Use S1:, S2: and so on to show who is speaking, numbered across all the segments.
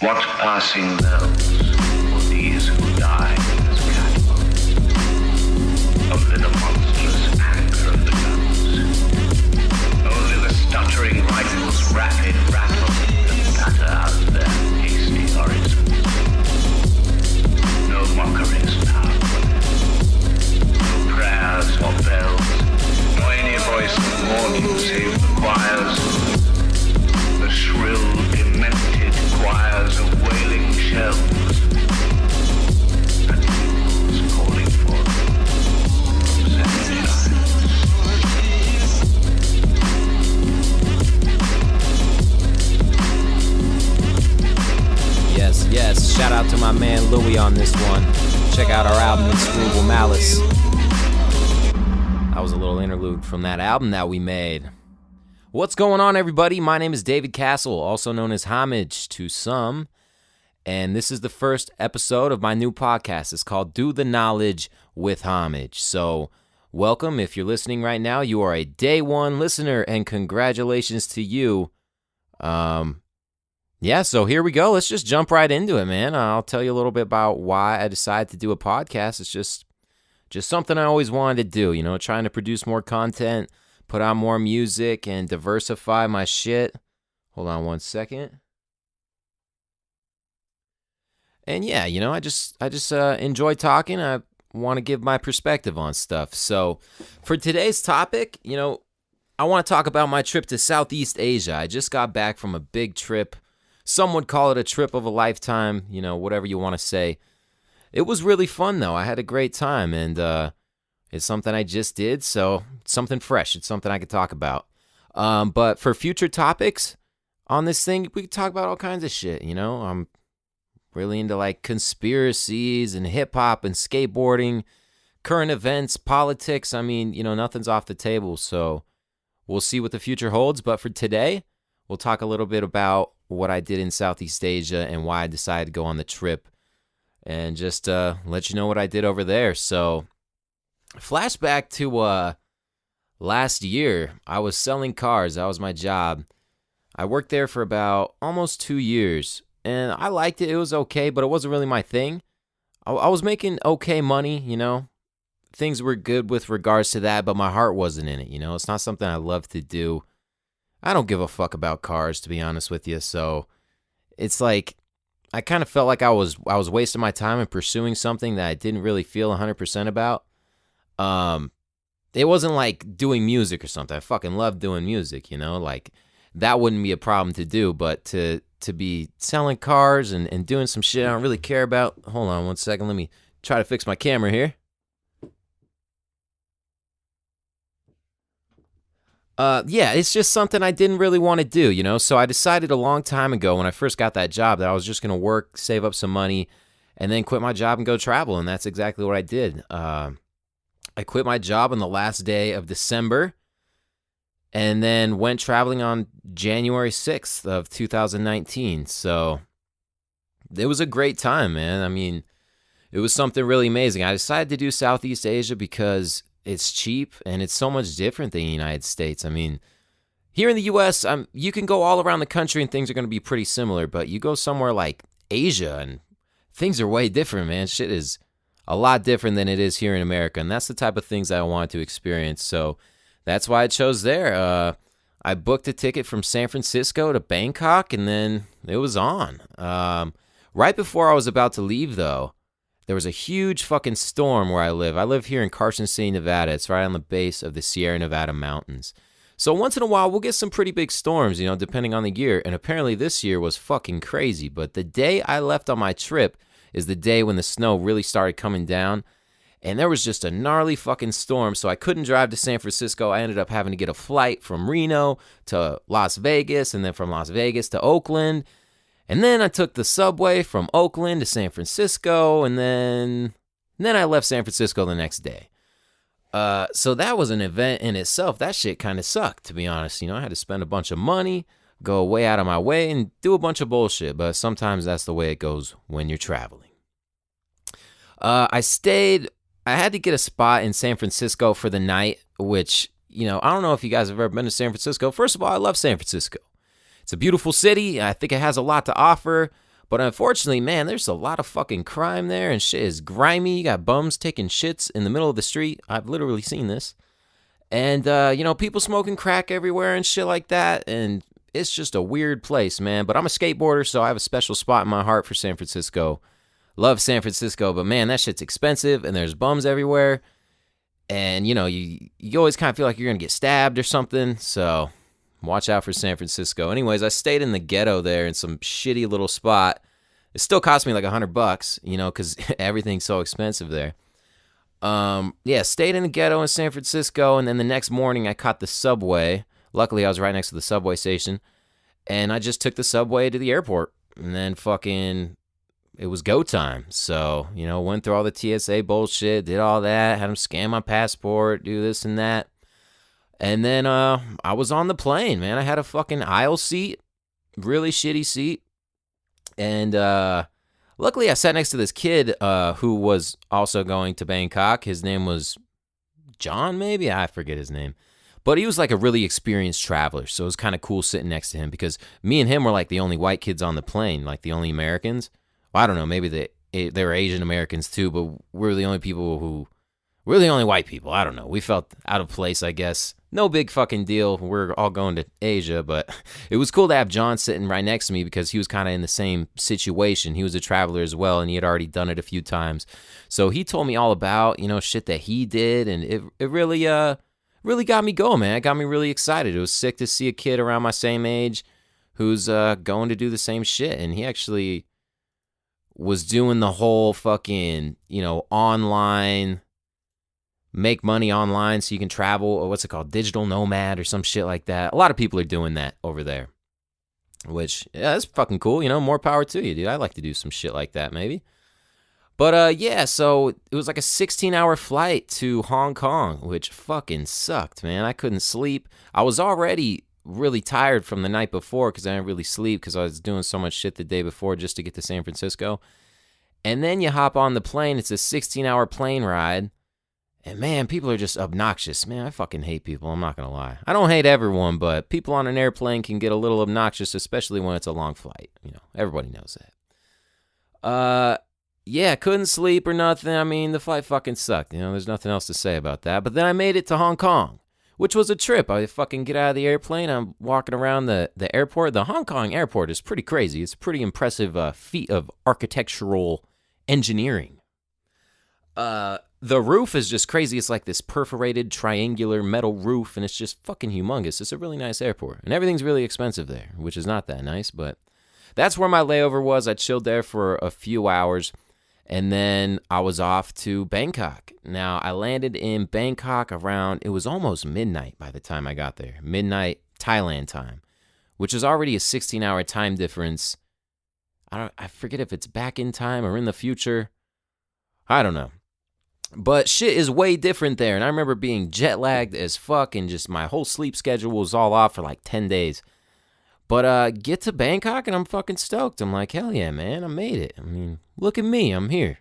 S1: What passing knells for these who died as catwalks? Only the monstrous anger of the guns. Only the stuttering rifles' rapid rattle and batter out their hasty horizons. No mockeries now. No prayers or bells, nor any voice of warning save the choirs. The shrill, demented choirs of wailing shells and bugles calling for sunshine.
S2: Yes. Shout out to my man Louie on this one. Check out our album, Inscrutable Malice. That was a little interlude from that album that we made. What's going on, everybody? My name is David Castle, also known as Homage to some, and this is the first episode of my new podcast. It's called Do the Knowledge with Homage. So, welcome. If you're listening right now, you are a day one listener, and congratulations to you. So here we go. Let's just jump right into it, man. I'll tell you a little bit about why I decided to do a podcast. It's just something I always wanted to do, trying to produce more content, put out more music, and diversify my shit. Hold on one second. And yeah, I just enjoy talking. I want to give my perspective on stuff. So for today's topic, I want to talk about my trip to Southeast Asia. I just got back from a big trip. Some would call it a trip of a lifetime, whatever you want to say. It was really fun, though. I had a great time, and it's something I just did, so it's something fresh. It's something I could talk about. But for future topics on this thing, we could talk about all kinds of shit, I'm really into, like, conspiracies and hip-hop and skateboarding, current events, politics. I mean, nothing's off the table, so we'll see what the future holds. But for today, we'll talk a little bit about what I did in Southeast Asia and why I decided to go on the trip, and just let you know what I did over there. So, flashback to last year, I was selling cars. That was my job. I worked there for about almost 2 years, and I liked it. It was okay, but it wasn't really my thing. I was making okay money, Things were good with regards to that, but my heart wasn't in it, It's not something I love to do. I don't give a fuck about cars, to be honest with you. So it's like I kind of felt like I was wasting my time in pursuing something that I didn't really feel 100% about. It wasn't like doing music or something. I fucking love doing music, like that wouldn't be a problem to do, but to be selling cars and doing some shit I don't really care about. Hold on one second. Let me try to fix my camera here. It's just something I didn't really want to do, So I decided a long time ago when I first got that job that I was just going to work, save up some money, and then quit my job and go travel, and that's exactly what I did. I quit my job on the last day of December, and then went traveling on January 6th of 2019. So it was a great time, man. I mean, it was something really amazing. I decided to do Southeast Asia because it's cheap, and it's so much different than the United States. I mean, here in the U.S., you can go all around the country and things are going to be pretty similar, but you go somewhere like Asia and things are way different, man. Shit is a lot different than it is here in America, and that's the type of things that I wanted to experience, so that's why I chose there. I booked a ticket from San Francisco to Bangkok, and then it was on. Right before I was about to leave, though, there was a huge fucking storm where I live. I live here in Carson City, Nevada. It's right on the base of the Sierra Nevada mountains. So once in a while, we'll get some pretty big storms, depending on the year. And apparently this year was fucking crazy. But the day I left on my trip is the day when the snow really started coming down. And there was just a gnarly fucking storm. So I couldn't drive to San Francisco. I ended up having to get a flight from Reno to Las Vegas, and then from Las Vegas to Oakland. And then I took the subway from Oakland to San Francisco, and then I left San Francisco the next day. So that was an event in itself. That shit kind of sucked, to be honest. I had to spend a bunch of money, go way out of my way, and do a bunch of bullshit. But sometimes that's the way it goes when you're traveling. I had to get a spot in San Francisco for the night, which, I don't know if you guys have ever been to San Francisco. First of all, I love San Francisco. It's a beautiful city. I think it has a lot to offer, But unfortunately, man, there's a lot of fucking crime there, and shit is grimy. You got bums taking shits in the middle of the street. I've literally seen this. And, people smoking crack everywhere and shit like that. And it's just a weird place, man. But I'm a skateboarder, so I have a special spot in my heart for San Francisco. Love San Francisco, but man, that shit's expensive, and there's bums everywhere. And, you always kind of feel like you're going to get stabbed or something. So watch out for San Francisco. Anyways, I stayed in the ghetto there in some shitty little spot. It still cost me like $100, because everything's so expensive there. Stayed in the ghetto in San Francisco, and then the next morning I caught the subway. Luckily, I was right next to the subway station, and I just took the subway to the airport, and then it was go time. So, went through all the TSA bullshit, did all that, had them scan my passport, do this and that. And then I was on the plane, man. I had a fucking aisle seat, really shitty seat. And luckily I sat next to this kid who was also going to Bangkok. His name was John, maybe? I forget his name. But he was like a really experienced traveler, so it was kind of cool sitting next to him because me and him were like the only white kids on the plane, like the only Americans. Well, I don't know, maybe they were Asian Americans too, but we're the only white people. I don't know. We felt out of place, I guess. No big fucking deal. We're all going to Asia, but it was cool to have John sitting right next to me because he was kind of in the same situation. He was a traveler as well, and he had already done it a few times. So he told me all about, shit that he did, and it really got me going, man. It got me really excited. It was sick to see a kid around my same age who's going to do the same shit, and he actually was doing the whole fucking, online, make money online so you can travel, or what's it called, digital nomad or some shit like that. A lot of people are doing that over there, which, yeah, that's fucking cool, more power to you, dude. I'd like to do some shit like that, maybe. But, so it was like a 16-hour flight to Hong Kong, which fucking sucked, man. I couldn't sleep. I was already really tired from the night before because I didn't really sleep because I was doing so much shit the day before just to get to San Francisco. And then you hop on the plane. It's a 16-hour plane ride. And, man, people are just obnoxious. Man, I fucking hate people. I'm not going to lie. I don't hate everyone, but people on an airplane can get a little obnoxious, especially when it's a long flight. Everybody knows that. Couldn't sleep or nothing. I mean, the flight fucking sucked. There's nothing else to say about that. But then I made it to Hong Kong, which was a trip. I fucking get out of the airplane. I'm walking around the airport. The Hong Kong airport is pretty crazy. It's a pretty impressive feat of architectural engineering. The roof is just crazy. It's like this perforated triangular metal roof, and it's just fucking humongous. It's a really nice airport, and everything's really expensive there, which is not that nice, but that's where my layover was. I chilled there for a few hours, and then I was off to Bangkok. Now, I landed in Bangkok it was almost midnight by the time I got there. Midnight Thailand time, which is already a 16-hour time difference. I forget if it's back in time or in the future. I don't know. But shit is way different there. And I remember being jet lagged as fuck and just my whole sleep schedule was all off for like 10 days. But get to Bangkok and I'm fucking stoked. I'm like, hell yeah, man, I made it. I mean, look at me, I'm here.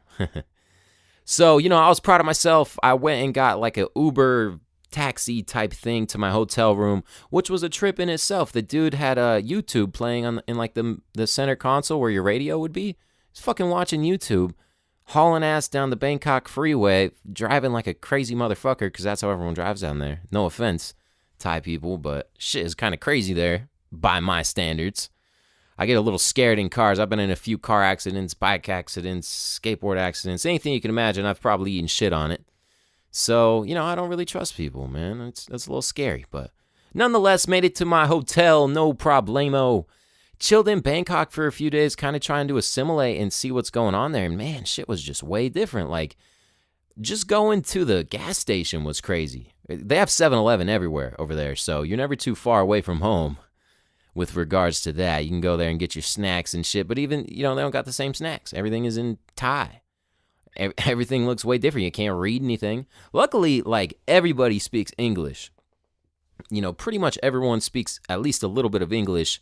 S2: So, I was proud of myself. I went and got like a Uber taxi type thing to my hotel room, which was a trip in itself. The dude had YouTube playing in like the center console where your radio would be. He's fucking watching YouTube, hauling ass down the Bangkok freeway, driving like a crazy motherfucker, because that's how everyone drives down there. No offense, Thai people, but shit is kind of crazy there by my standards. I get a little scared in cars. I've been in a few car accidents, bike accidents, skateboard accidents, anything you can imagine. I've probably eaten shit on it. So, I don't really trust people, man. That's a little scary, but nonetheless, made it to my hotel, no problemo. Chilled in Bangkok for a few days, kind of trying to assimilate and see what's going on there. And man, shit was just way different. Like, just going to the gas station was crazy. They have 7-Eleven everywhere over there, so you're never too far away from home with regards to that. You can go there and get your snacks and shit, but even, they don't got the same snacks. Everything is in Thai. Everything looks way different. You can't read anything. Luckily, like, everybody speaks English. Pretty much everyone speaks at least a little bit of English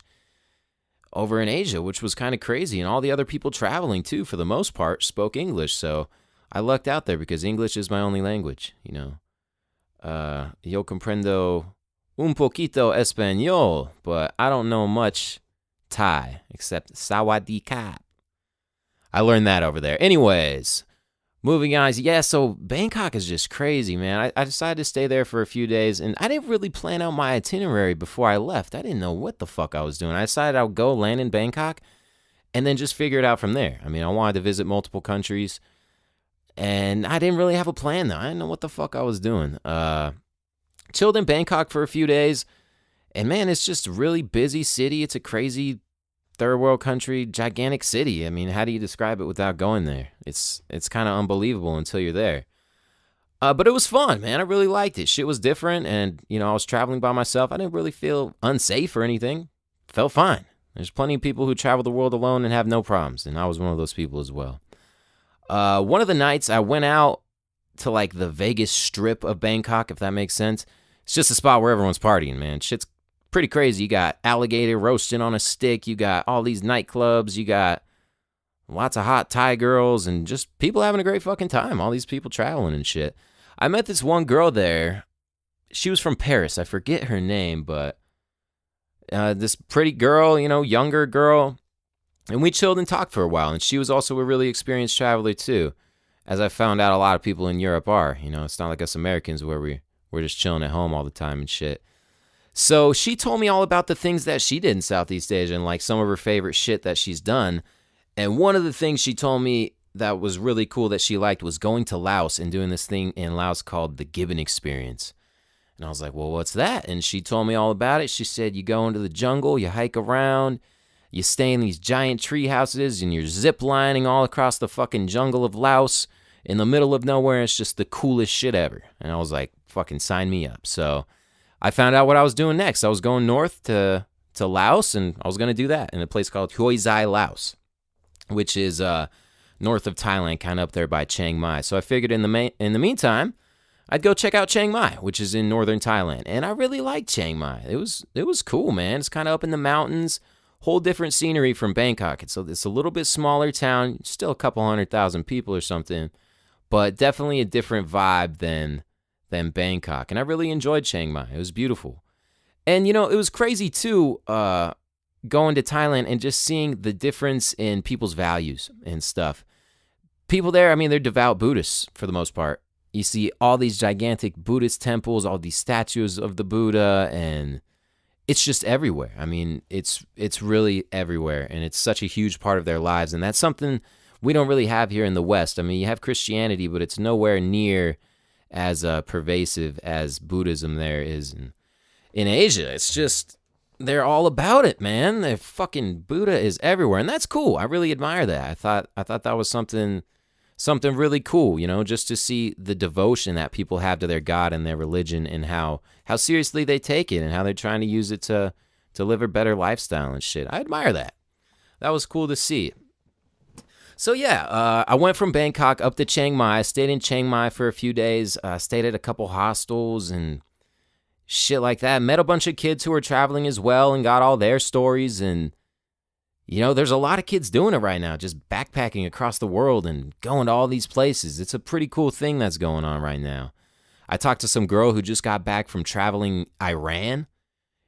S2: over in Asia, which was kind of crazy. And all the other people traveling, too, for the most part, spoke English. So I lucked out there because English is my only language, Yo comprendo un poquito español, but I don't know much Thai, except sawadee ka. I learned that over there. Anyways, moving on. Yeah, so Bangkok is just crazy, man. I decided to stay there for a few days, and I didn't really plan out my itinerary before I left. I didn't know what the fuck I was doing. I decided I would go land in Bangkok and then just figure it out from there. I mean, I wanted to visit multiple countries, and I didn't really have a plan, though. I didn't know what the fuck I was doing. Chilled in Bangkok for a few days, and man, it's just a really busy city. It's a crazy third world country, gigantic city. I mean, how do you describe it without going there? It's kind of unbelievable until you're there. But it was fun, man. I really liked it. Shit was different, and, you know, I was traveling by myself. I didn't really feel unsafe or anything. Felt fine. There's plenty of people who travel the world alone and have no problems, and I was one of those people as well. One of the nights I went out to, like, the Vegas Strip of Bangkok, if that makes sense. It's just a spot where everyone's partying, man. Shit's pretty crazy. You got alligator roasting on a stick. You got all these nightclubs. You got lots of hot Thai girls and just people having a great fucking time. All these people traveling and shit. I met this one girl there. She was from Paris. I forget her name, but this pretty girl, you know, younger girl. And we chilled and talked for a while. And she was also a really experienced traveler too. As I found out, a lot of people in Europe are. You know, it's not like us Americans where we're just chilling at home all the time and shit. So she told me all about the things that she did in Southeast Asia and like some of her favorite shit that she's done. And one of the things she told me that was really cool that she liked was going to Laos and doing this thing in Laos called the Gibbon Experience. And I was like, well, what's that? And she told me all about it. She said, you go into the jungle, you hike around, you stay in these giant tree houses, and you're zip lining all across the fucking jungle of Laos in the middle of nowhere. It's just the coolest shit ever. And I was like, fucking sign me up. So I found out what I was doing next. I was going north to Laos, and I was going to do that in a place called Hoi Zai, Laos, which is north of Thailand, kind of up there by Chiang Mai. So I figured in the meantime, I'd go check out Chiang Mai, which is in northern Thailand. And I really liked Chiang Mai. It was cool, man. It's kind of up in the mountains, whole different scenery from Bangkok. It's a little bit smaller town, still a couple 100,000 people or something, but definitely a different vibe than Bangkok. And I really enjoyed Chiang Mai. It was beautiful. And, you know, it was crazy, too, going to Thailand and just seeing the difference in people's values and stuff. People there, I mean, they're devout Buddhists for the most part. You see all these gigantic Buddhist temples, all these statues of the Buddha, and it's just everywhere. I mean, it's really everywhere, and it's such a huge part of their lives. And that's something we don't really have here in the West. I mean, you have Christianity, but it's nowhere near as pervasive as Buddhism there is in Asia. It's just, they're all about it, man. They're fucking Buddha is everywhere, and that's cool. I really admire that. I thought that was something really cool, you know, just to see the devotion that people have to their God and their religion, and how seriously they take it and how they're trying to use it to live a better lifestyle and shit. I admire that. That was cool to see. So yeah, I went from Bangkok up to Chiang Mai. I stayed in Chiang Mai for a few days. Stayed at a couple hostels and shit like that. Met a bunch of kids who were traveling as well and got all their stories. And, you know, there's a lot of kids doing it right now, just backpacking across the world and going to all these places. It's a pretty cool thing that's going on right now. I talked to some girl who just got back from traveling Iran.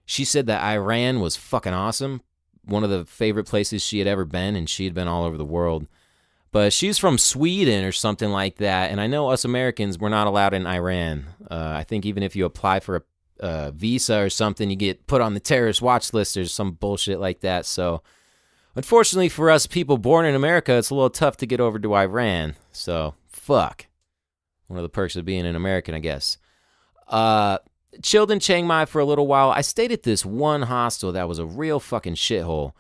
S2: She said that Iran was fucking awesome. One of the favorite places she had ever been, and she had been all over the world. But she's from Sweden or something like that, and I know us Americans, we're not allowed in Iran. I think even if you apply for a visa or something, you get put on the terrorist watch list or some bullshit like that. So unfortunately for us people born in America, it's a little tough to get over to Iran. So fuck. One of the perks of being an American, I guess. Chilled in Chiang Mai for a little while. I stayed at this one hostel that was a real fucking shithole.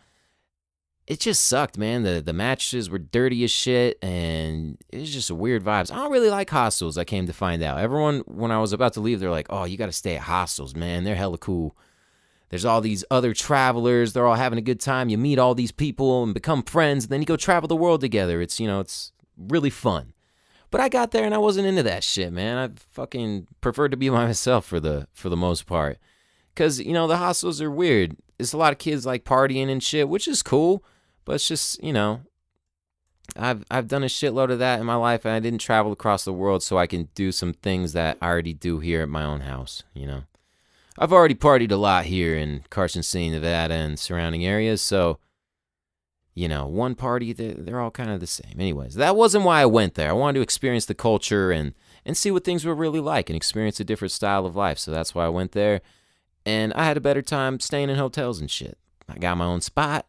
S2: It just sucked, man. The mattresses were dirty as shit, and it was just a weird vibes. I don't really like hostels, I came to find out. Everyone, when I was about to leave, they're like, oh, you got to stay at hostels, man. They're hella cool. There's all these other travelers. They're all having a good time. You meet all these people and become friends, and then you go travel the world together. It's, you know, it's really fun. But I got there and I wasn't into that shit, man. I fucking preferred to be myself for the most part. Because, you know, the hostels are weird. There's a lot of kids like partying and shit, which is cool. But it's just, you know, I've done a shitload of that in my life, and I didn't travel across the world so I can do some things that I already do here at my own house, you know. I've already partied a lot here in Carson City, Nevada, and surrounding areas, so, one party, they're all kind of the same. Anyways, that wasn't why I went there. I wanted to experience the culture and see what things were really like and experience a different style of life. So that's why I went there. And I had a better time staying in hotels and shit. I got my own spot.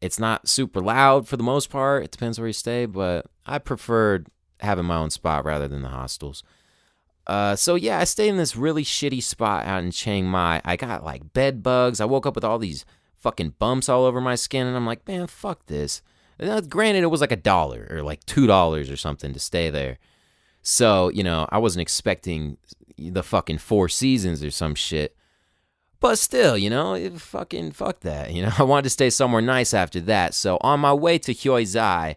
S2: It's not super loud for the most part. It depends where you stay, but I preferred having my own spot rather than the hostels. So yeah, I stayed in this really shitty spot out in Chiang Mai. I got like bed bugs. I woke up with all these fucking bumps all over my skin, and I'm like, man, fuck this. And granted, it was like $1 or like $2 or something to stay there. So, I wasn't expecting the fucking Four Seasons or some shit. But still, fucking fuck that. I wanted to stay somewhere nice after that. So on my way to Hoi Zai,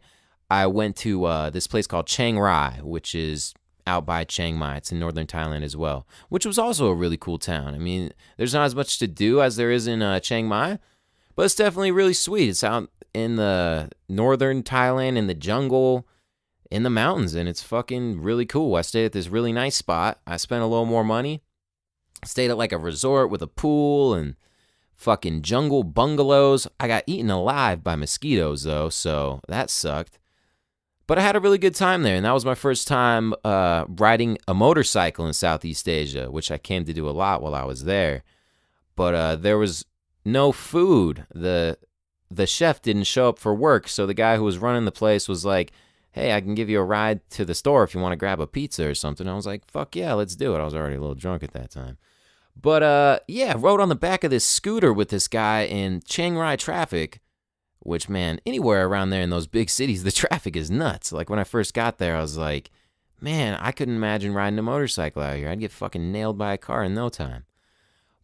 S2: I went to this place called Chiang Rai, which is out by Chiang Mai. It's in northern Thailand as well, which was also a really cool town. I mean, there's not as much to do as there is in Chiang Mai, but it's definitely really sweet. It's out in the northern Thailand, in the jungle, in the mountains, and it's fucking really cool. I stayed at this really nice spot. I spent a little more money. Stayed at like a resort with a pool and fucking jungle bungalows. I got eaten alive by mosquitoes though, so that sucked. But I had a really good time there, and that was my first time riding a motorcycle in Southeast Asia, which I came to do a lot while I was there. But there was no food. The chef didn't show up for work, so the guy who was running the place was like, hey, I can give you a ride to the store if you want to grab a pizza or something. I was like, fuck yeah, let's do it. I was already a little drunk at that time. But yeah, rode on the back of this scooter with this guy in Chiang Rai traffic, which, man, anywhere around there in those big cities, the traffic is nuts. Like, when I first got there, I was like, man, I couldn't imagine riding a motorcycle out here. I'd get fucking nailed by a car in no time.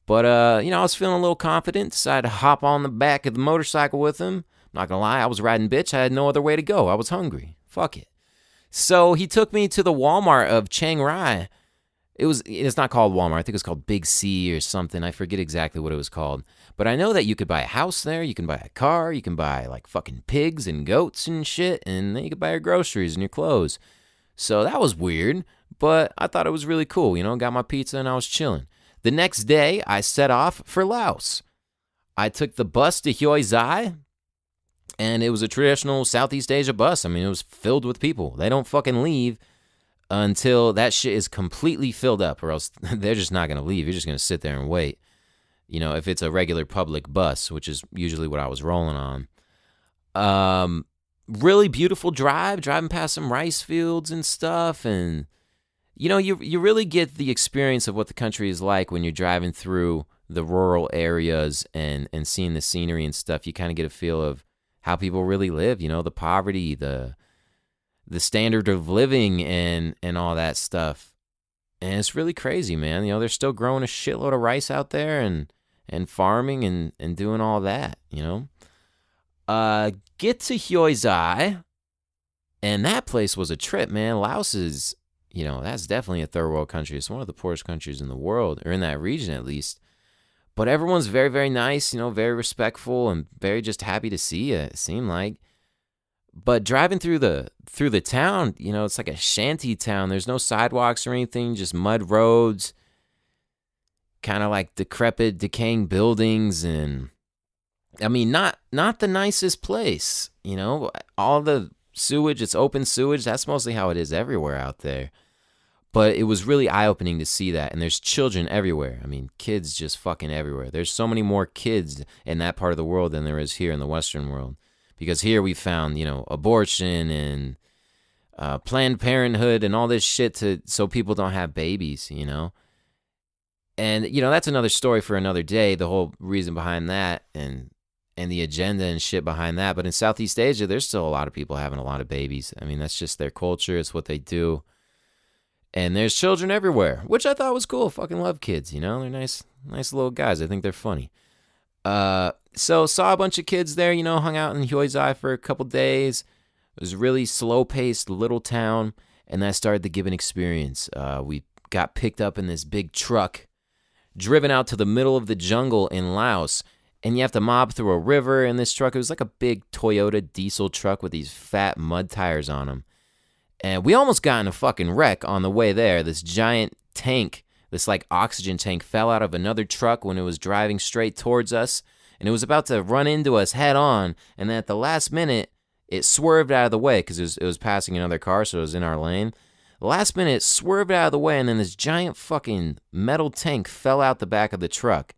S2: But, I was feeling a little confident, decided to hop on the back of the motorcycle with him. Not gonna lie, I was riding bitch. I had no other way to go. I was hungry. Fuck it. So he took me to the Walmart of Chiang Rai. It's not called Walmart. I think it's called Big C or something. I forget exactly what it was called. But I know that you could buy a house there. You can buy a car. You can buy like fucking pigs and goats and shit. And then you could buy your groceries and your clothes. So that was weird. But I thought it was really cool. Got my pizza and I was chilling. The next day, I set off for Laos. I took the bus to Hoi Zai. And it was a traditional Southeast Asia bus. I mean, it was filled with people. They don't fucking leave until that shit is completely filled up, or else they're just not going to leave. You're just going to sit there and wait. If it's a regular public bus, which is usually what I was rolling on. Really beautiful driving past some rice fields and stuff. And, you really get the experience of what the country is like when you're driving through the rural areas and seeing the scenery and stuff. You kind of get a feel of how people really live, the poverty, the standard of living and all that stuff. And it's really crazy, man. They're still growing a shitload of rice out there and farming and doing all that, Get to Hoi Zai, and that place was a trip, man. Laos is, that's definitely a third world country. It's one of the poorest countries in the world, or in that region at least. But everyone's very, very nice, very respectful and very just happy to see you, it seemed like. But driving through the town, it's like a shanty town. There's no sidewalks or anything, just mud roads, kind of like decrepit, decaying buildings. And, I mean, not the nicest place, All the sewage, it's open sewage. That's mostly how it is everywhere out there. But it was really eye-opening to see that. And there's children everywhere. I mean, kids just fucking everywhere. There's so many more kids in that part of the world than there is here in the Western world. Because here we found, abortion and Planned Parenthood and all this shit so people don't have babies, And, that's another story for another day, the whole reason behind that and the agenda and shit behind that. But in Southeast Asia, there's still a lot of people having a lot of babies. I mean, that's just their culture. It's what they do. And there's children everywhere, which I thought was cool. Fucking love kids, They're nice little guys. I think they're funny. So saw a bunch of kids there, hung out in Hoi Zai for a couple days. It was a really slow-paced little town, and that started the Gibbon experience. We got picked up in this big truck, driven out to the middle of the jungle in Laos, and you have to mob through a river in this truck. It was like a big Toyota diesel truck with these fat mud tires on them. And we almost got in a fucking wreck on the way there. This giant tank, this like oxygen tank, fell out of another truck when it was driving straight towards us. and it was about to run into us head on, and then at the last minute, it swerved out of the way because it was passing another car, so it was in our lane. The last minute, it swerved out of the way, and then this giant fucking metal tank fell out the back of the truck.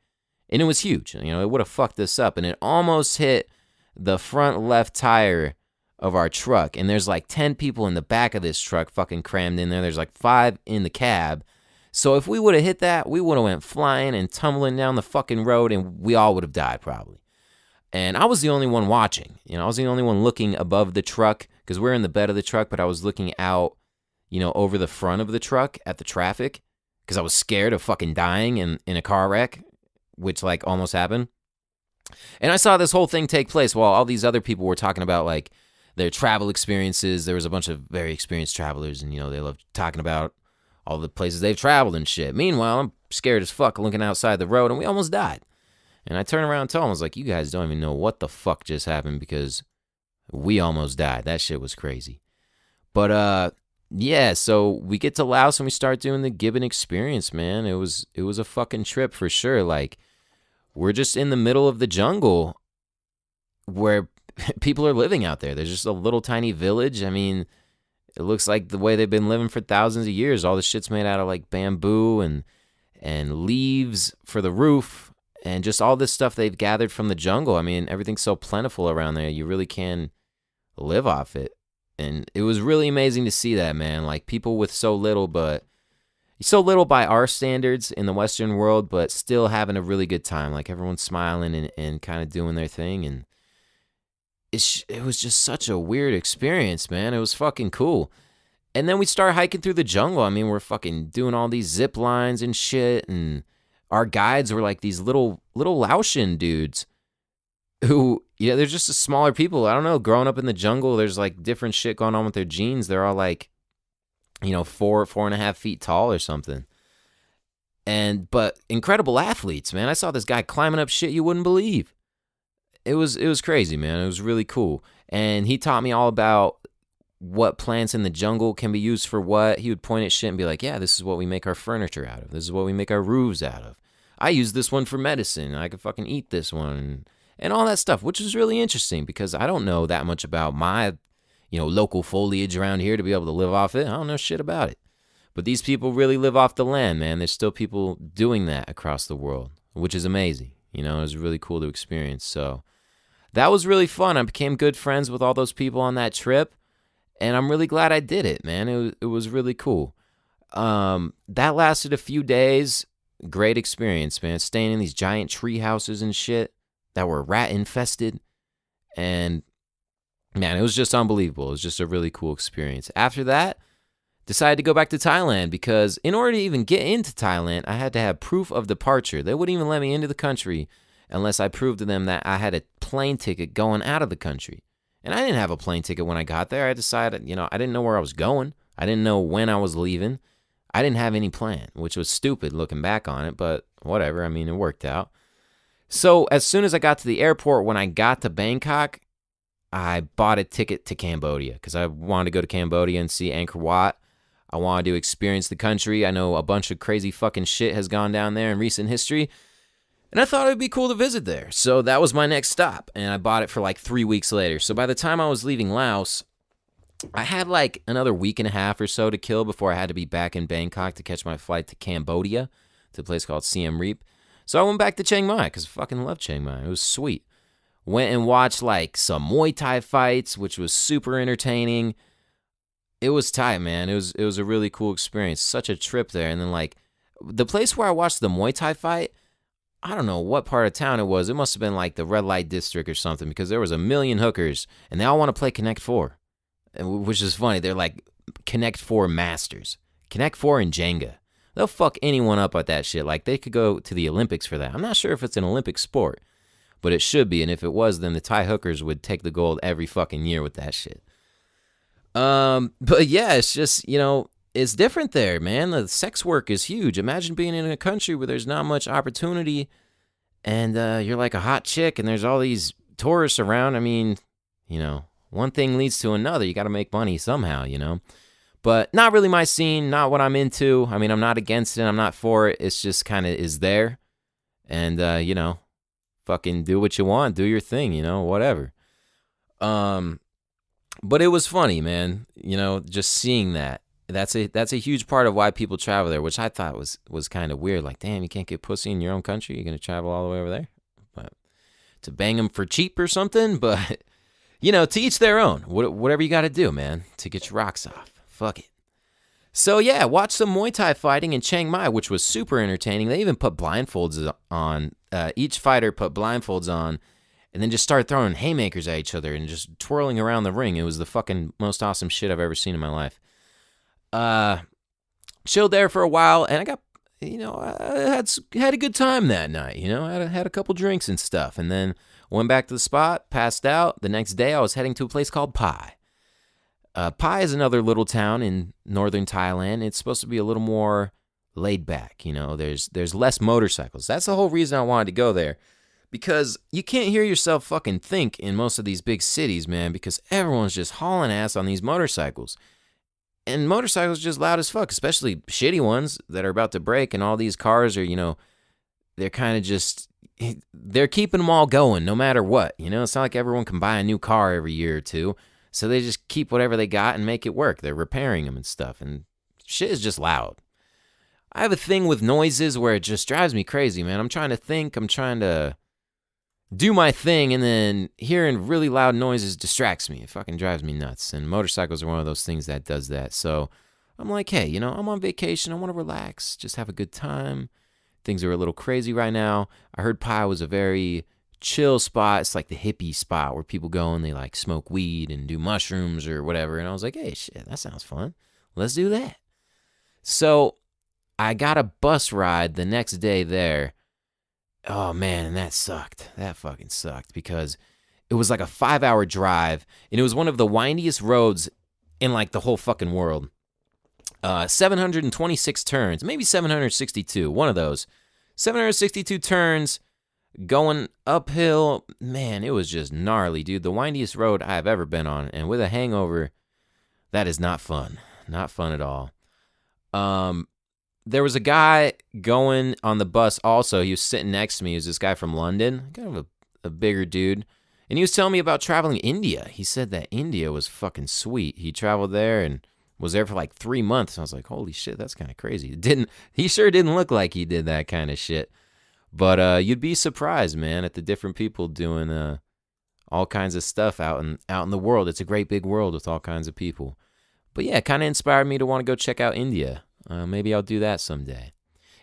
S2: And it was huge. You know, it would have fucked us up. And it almost hit the front left tire of our truck. And there's like 10 people in the back of this truck fucking crammed in there. There's like 5 in the cab. So if we would have hit that, we would have went flying and tumbling down the fucking road, and we all would have died probably. And I was the only one watching. You know, I was the only one looking above the truck because we're in the bed of the truck, but I was looking out, you know, over the front of the truck at the traffic because I was scared of fucking dying in a car wreck, which like almost happened. And I saw this whole thing take place while all these other people were talking about like their travel experiences. There was a bunch of very experienced travelers, and, you know, they love talking about all the places they've traveled and shit. Meanwhile, I'm scared as fuck looking outside the road, and we almost died. And I turned around and told them, I was like, you guys don't even know what the fuck just happened because we almost died. That shit was crazy. But, yeah, so we get to Laos and we start doing the Gibbon experience, man. It was a fucking trip for sure. Like, we're just in the middle of the jungle where people are living out there. There's just a little tiny village. I mean, it looks like the way they've been living for thousands of years. All the shit's made out of like bamboo and leaves for the roof and just all this stuff they've gathered from the jungle. I mean, everything's so plentiful around there. You really can live off it. And it was really amazing to see that, man. Like, people with so little by our standards in the Western world, but still having a really good time. Like, everyone's smiling and kind of doing their thing. And it was just such a weird experience, man. It was fucking cool. And then we start hiking through the jungle. I mean, we're fucking doing all these zip lines and shit. And our guides were like these little Laotian dudes who, yeah, they're just smaller people. I don't know, growing up in the jungle, there's like different shit going on with their genes. They're all like, you know, 4.5 feet tall or something. But incredible athletes, man. I saw this guy climbing up shit you wouldn't believe. It was crazy, man. It was really cool. And he taught me all about what plants in the jungle can be used for what. He would point at shit and be like, yeah, this is what we make our furniture out of. This is what we make our roofs out of. I use this one for medicine. I could fucking eat this one. And all that stuff, which is really interesting because I don't know that much about my, you know, local foliage around here to be able to live off it. I don't know shit about it. But these people really live off the land, man. There's still people doing that across the world, which is amazing. You know, it was really cool to experience. So that was really fun. I became good friends with all those people on that trip. And I'm really glad I did it, man. It was really cool. That lasted a few days. Great experience, man. Staying in these giant tree houses and shit that were rat infested. And man, it was just unbelievable. It was just a really cool experience. After that, decided to go back to Thailand because in order to even get into Thailand, I had to have proof of departure. They wouldn't even let me into the country unless I proved to them that I had a plane ticket going out of the country. And I didn't have a plane ticket when I got there. I decided, you know, I didn't know where I was going. I didn't know when I was leaving. I didn't have any plan, which was stupid looking back on it, but whatever. I mean, it worked out. So as soon as I got to the airport, when I got to Bangkok, I bought a ticket to Cambodia because I wanted to go to Cambodia and see Angkor Wat. I wanted to experience the country. I know a bunch of crazy fucking shit has gone down there in recent history. And I thought it would be cool to visit there. So that was my next stop. And I bought it for like 3 weeks later. So by the time I was leaving Laos, I had like another week and a half or so to kill before I had to be back in Bangkok to catch my flight to Cambodia, to a place called Siem Reap. So I went back to Chiang Mai because I fucking love Chiang Mai. It was sweet. Went and watched like some Muay Thai fights, which was super entertaining. It was tight, man. It was a really cool experience. Such a trip there. And then like the place where I watched the Muay Thai fight, I don't know what part of town it was. It must have been like the red light district or something because there was a million hookers and they all want to play Connect 4, which is funny. They're like Connect 4 masters. Connect 4 and Jenga. They'll fuck anyone up at that shit. Like they could go to the Olympics for that. I'm not sure if it's an Olympic sport, but it should be. And if it was, then the Thai hookers would take the gold every fucking year with that shit. But yeah, it's just, you know, it's different there, man. The sex work is huge. Imagine being in a country where there's not much opportunity and you're like a hot chick and there's all these tourists around. I mean, you know, one thing leads to another. You got to make money somehow, you know. But not really my scene, not what I'm into. I mean, I'm not against it. I'm not for it. It's just kind of is there. And, you know, fucking do what you want, do your thing, whatever. But it was funny, man. Just seeing that. That's a huge part of why people travel there, which I thought was kind of weird. Like, damn, you can't get pussy in your own country. You're gonna travel all the way over there, but to bang them for cheap or something. But to each their own. Whatever you got to do, man, to get your rocks off. Fuck it. So yeah, watch some Muay Thai fighting in Chiang Mai, which was super entertaining. They even put blindfolds on. Each fighter put blindfolds on. And then just started throwing haymakers at each other and just twirling around the ring. It was the fucking most awesome shit I've ever seen in my life. Chilled there for a while, and I got, I had a good time that night. I had a couple drinks and stuff, and then went back to the spot, passed out. The next day, I was heading to a place called Pai. Pai is another little town in northern Thailand. It's supposed to be a little more laid back. There's less motorcycles. That's the whole reason I wanted to go there. Because you can't hear yourself fucking think in most of these big cities, man, because everyone's just hauling ass on these motorcycles. And motorcycles are just loud as fuck, especially shitty ones that are about to break, and all these cars are, they're kind of just, they're keeping them all going no matter what. It's not like everyone can buy a new car every year or two, so they just keep whatever they got and make it work. They're repairing them and stuff, and shit is just loud. I have a thing with noises where it just drives me crazy, man. I'm trying to think, I'm trying to do my thing, and then hearing really loud noises distracts me. It fucking drives me nuts, and motorcycles are one of those things that does that. So I'm like, hey, I'm on vacation. I want to relax, just have a good time. Things are a little crazy right now. I heard Pai was a very chill spot. It's like the hippie spot where people go and they like smoke weed and do mushrooms or whatever. And I was like, hey, shit, that sounds fun. Let's do that. So I got a bus ride the next day there. Oh, man, and that sucked. That fucking sucked because it was like a 5-hour drive, and it was one of the windiest roads in, like, the whole fucking world. 726 turns, maybe 762, one of those. 762 turns, going uphill. Man, it was just gnarly, dude. The windiest road I've ever been on, and with a hangover, that is not fun. Not fun at all. There was a guy going on the bus also. He was sitting next to me. He was this guy from London, kind of a bigger dude. And he was telling me about traveling India. He said that India was fucking sweet. He traveled there and was there for like 3 months. I was like, holy shit, that's kind of crazy. He sure didn't look like he did that kind of shit. But you'd be surprised, man, at the different people doing all kinds of stuff out in the world. It's a great big world with all kinds of people. But yeah, it kind of inspired me to want to go check out India. Maybe I'll do that someday.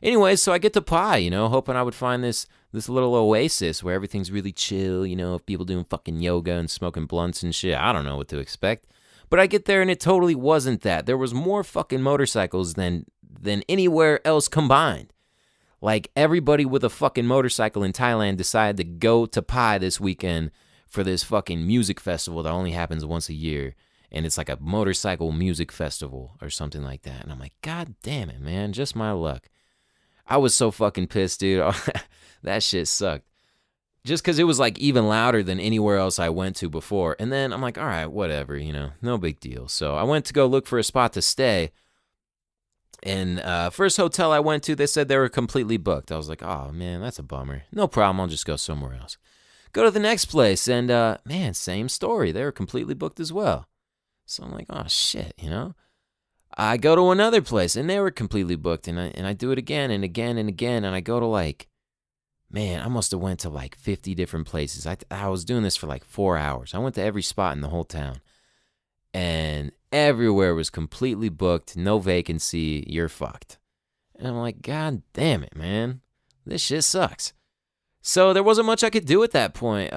S2: Anyways, so I get to Pai, hoping I would find this little oasis where everything's really chill, people doing fucking yoga and smoking blunts and shit. I don't know what to expect. But I get there and it totally wasn't that. There was more fucking motorcycles than anywhere else combined. Like, everybody with a fucking motorcycle in Thailand decided to go to Pai this weekend for this fucking music festival that only happens once a year. And it's like a motorcycle music festival or something like that. And I'm like, God damn it, man. Just my luck. I was so fucking pissed, dude. That shit sucked. Just because it was like even louder than anywhere else I went to before. And then I'm like, all right, whatever, no big deal. So I went to go look for a spot to stay. And first hotel I went to, they said they were completely booked. I was like, oh, man, that's a bummer. No problem. I'll just go somewhere else. Go to the next place. And, man, same story. They were completely booked as well. So I'm like, oh, shit, I go to another place, and they were completely booked, and I do it again and again and again, and I go to, like, man, I must have went to, like, 50 different places. I was doing this for, like, 4 hours. I went to every spot in the whole town, and everywhere was completely booked, no vacancy, you're fucked. And I'm like, God damn it, man. This shit sucks. So there wasn't much I could do at that point.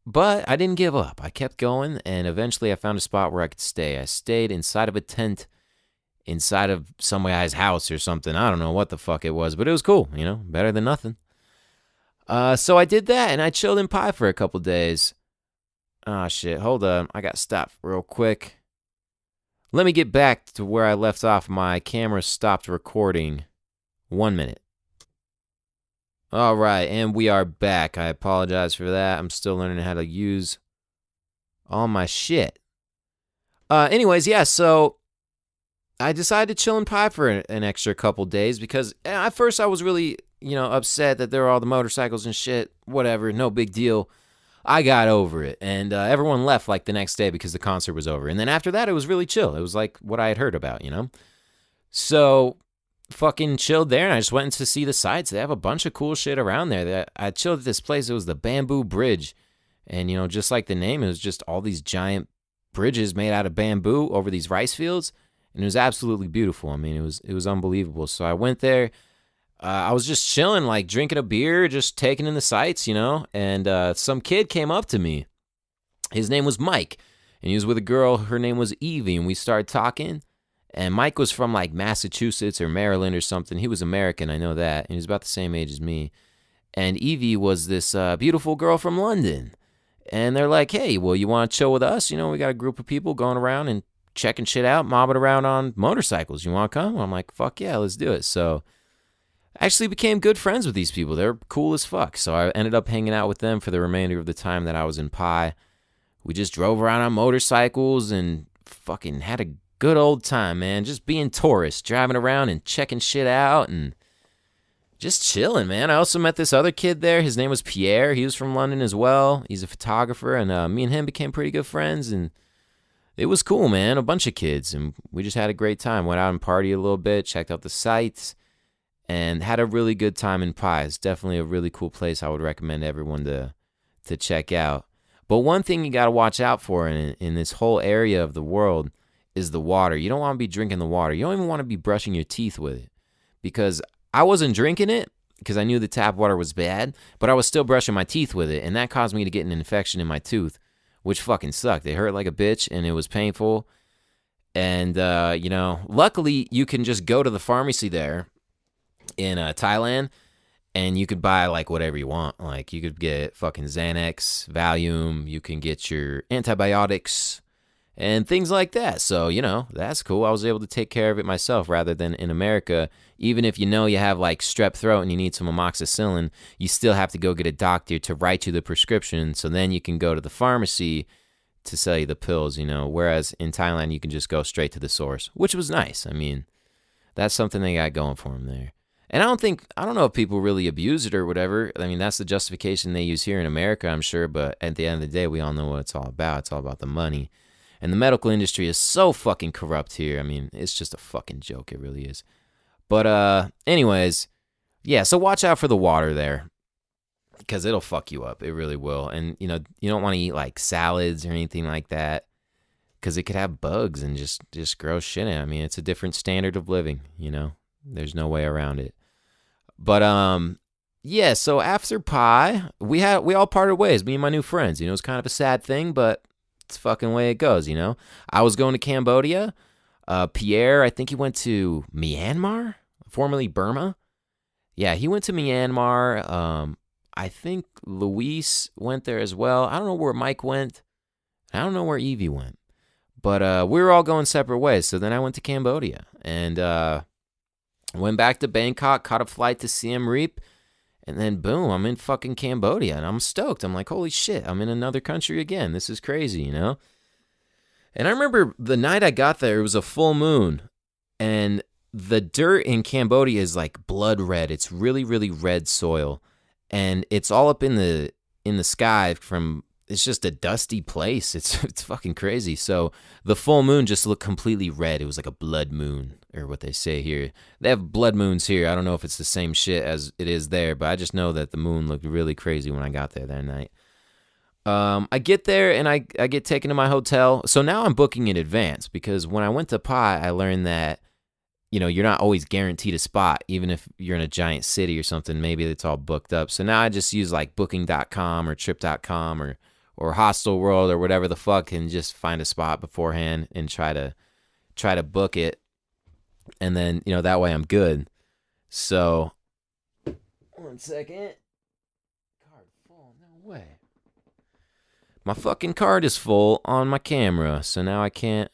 S2: But I didn't give up. I kept going, and eventually I found a spot where I could stay. I stayed inside of a tent, inside of some guy's house or something. I don't know what the fuck it was, but it was cool, better than nothing. So I did that, and I chilled in Pai for a couple days. Ah, shit, hold on. I got stopped real quick. Let me get back to where I left off. My camera stopped recording. 1 minute. All right, and we are back. I apologize for that. I'm still learning how to use all my shit. Anyways, yeah, so I decided to chill in Pai for an extra couple days because at first I was really, upset that there were all the motorcycles and shit. Whatever, no big deal. I got over it, and everyone left like the next day because the concert was over. And then after that, it was really chill. It was like what I had heard about, So fucking chilled there, and I just went in to see the sights. They have a bunch of cool shit around there. I chilled at this place. It was the Bamboo Bridge, and just like the name, it was just all these giant bridges made out of bamboo over these rice fields, and it was absolutely beautiful. I mean, it was unbelievable. So I went there. I was just chilling, like drinking a beer, just taking in the sights, and some kid came up to me. His name was Mike, and he was with a girl. Her name was Evie, and we started talking. And Mike was from like Massachusetts or Maryland or something. He was American, I know that, and he was about the same age as me. And Evie was this beautiful girl from London. And they're like, hey, well, you want to chill with us? We got a group of people going around and checking shit out, mobbing around on motorcycles. You want to come? I'm like, fuck yeah, let's do it. So I actually became good friends with these people. They're cool as fuck. So I ended up hanging out with them for the remainder of the time that I was in Pi. We just drove around on motorcycles and fucking had a good old time, man. Just being tourists, driving around and checking shit out and just chilling, man. I also met this other kid there. His name was Pierre. He was from London as well. He's a photographer, and me and him became pretty good friends, and it was cool, man. A bunch of kids, and we just had a great time. Went out and partied a little bit, checked out the sights, and had a really good time in Pi. It's definitely a really cool place I would recommend everyone to check out. But one thing you got to watch out for in this whole area of the world is the water. You don't want to be drinking the water. You don't even want to be brushing your teeth with it, because I wasn't drinking it because I knew the tap water was bad, but I was still brushing my teeth with it, and that caused me to get an infection in my tooth, which fucking sucked. It hurt like a bitch, and it was painful. And, luckily you can just go to the pharmacy there in Thailand, and you could buy like whatever you want. Like you could get fucking Xanax, Valium, you can get your antibiotics, and things like that. So, that's cool. I was able to take care of it myself rather than in America. Even if you have like strep throat and you need some amoxicillin, you still have to go get a doctor to write you the prescription. So then you can go to the pharmacy to sell you the pills, Whereas in Thailand, you can just go straight to the source, which was nice. I mean, that's something they got going for them there. And I don't know if people really abuse it or whatever. I mean, that's the justification they use here in America, I'm sure. But at the end of the day, we all know what it's all about. It's all about the money. And the medical industry is so fucking corrupt here. I mean, it's just a fucking joke. It really is. But anyways, yeah, so watch out for the water there, because it'll fuck you up. It really will. And, you don't want to eat like salads or anything like that, because it could have bugs and just gross shit in it. I mean, it's a different standard of living, There's no way around it. But yeah, so after Pi, we all parted ways, me and my new friends. It's kind of a sad thing, but it's the fucking way it goes, I was going to Cambodia. Pierre, I think he went to Myanmar, formerly Burma. Yeah, he went to Myanmar. I think Luis went there as well. I don't know where Mike went. I don't know where Evie went. But we were all going separate ways. So then I went to Cambodia and went back to Bangkok, caught a flight to Siem Reap. And then, boom, I'm in fucking Cambodia, and I'm stoked. I'm like, holy shit, I'm in another country again. This is crazy, And I remember the night I got there, it was a full moon, and the dirt in Cambodia is like blood red. It's really, really red soil, and it's all up in the sky from. It's just a dusty place. It's fucking crazy. So the full moon just looked completely red. It was like a blood moon, or what they say here. They have blood moons here. I don't know if it's the same shit as it is there, but I just know that the moon looked really crazy when I got there that night. I get there and I get taken to my hotel. So now I'm booking in advance, because when I went to Pi, I learned that, you're not always guaranteed a spot, even if you're in a giant city or something. Maybe it's all booked up. So now I just use like booking.com or trip.com or Hostel World or whatever the fuck, and just find a spot beforehand and try to book it. And then, that way I'm good. So, 1 second. Card full, no way. My fucking card is full on my camera, so now I can't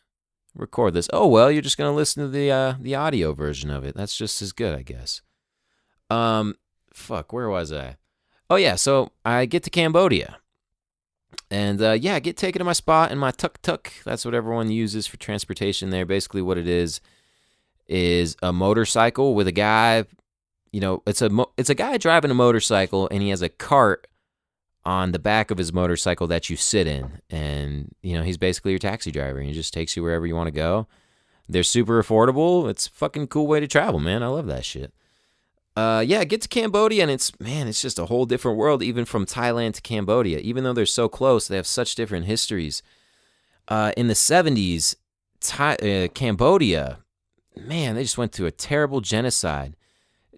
S2: record this. Oh, well, you're just going to listen to the audio version of it. That's just as good, I guess. Fuck, where was I? Oh, yeah, so I get to Cambodia. And, I get taken to my spot in my tuk-tuk. That's what everyone uses for transportation there. Basically what it is a motorcycle with a guy it's a guy driving a motorcycle, and he has a cart on the back of his motorcycle that you sit in, and he's basically your taxi driver, and he just takes you wherever you want to go. They're super affordable. It's a fucking cool way to travel, man. I love that shit. Get to Cambodia, and it's just a whole different world, even from Thailand to Cambodia. Even though they're so close, they have such different histories. In the 70s, Cambodia, man, they just went through a terrible genocide.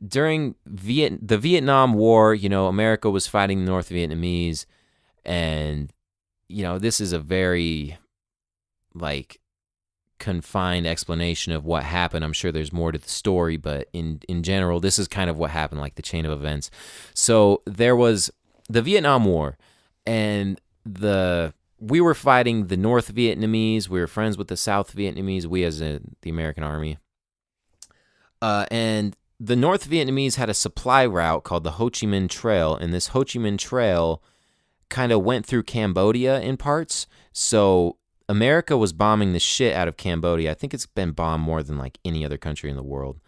S2: During the Vietnam War, America was fighting the North Vietnamese, and, this is a very, confined explanation of what happened. I'm sure there's more to the story, but in general, this is kind of what happened, like the chain of events. So there was the Vietnam War, and we were fighting the North Vietnamese. We were friends with the South Vietnamese, we as the American Army. And the North Vietnamese had a supply route called the Ho Chi Minh Trail, and this Ho Chi Minh Trail kind of went through Cambodia in parts. So America was bombing the shit out of Cambodia. I think it's been bombed more than any other country in the world.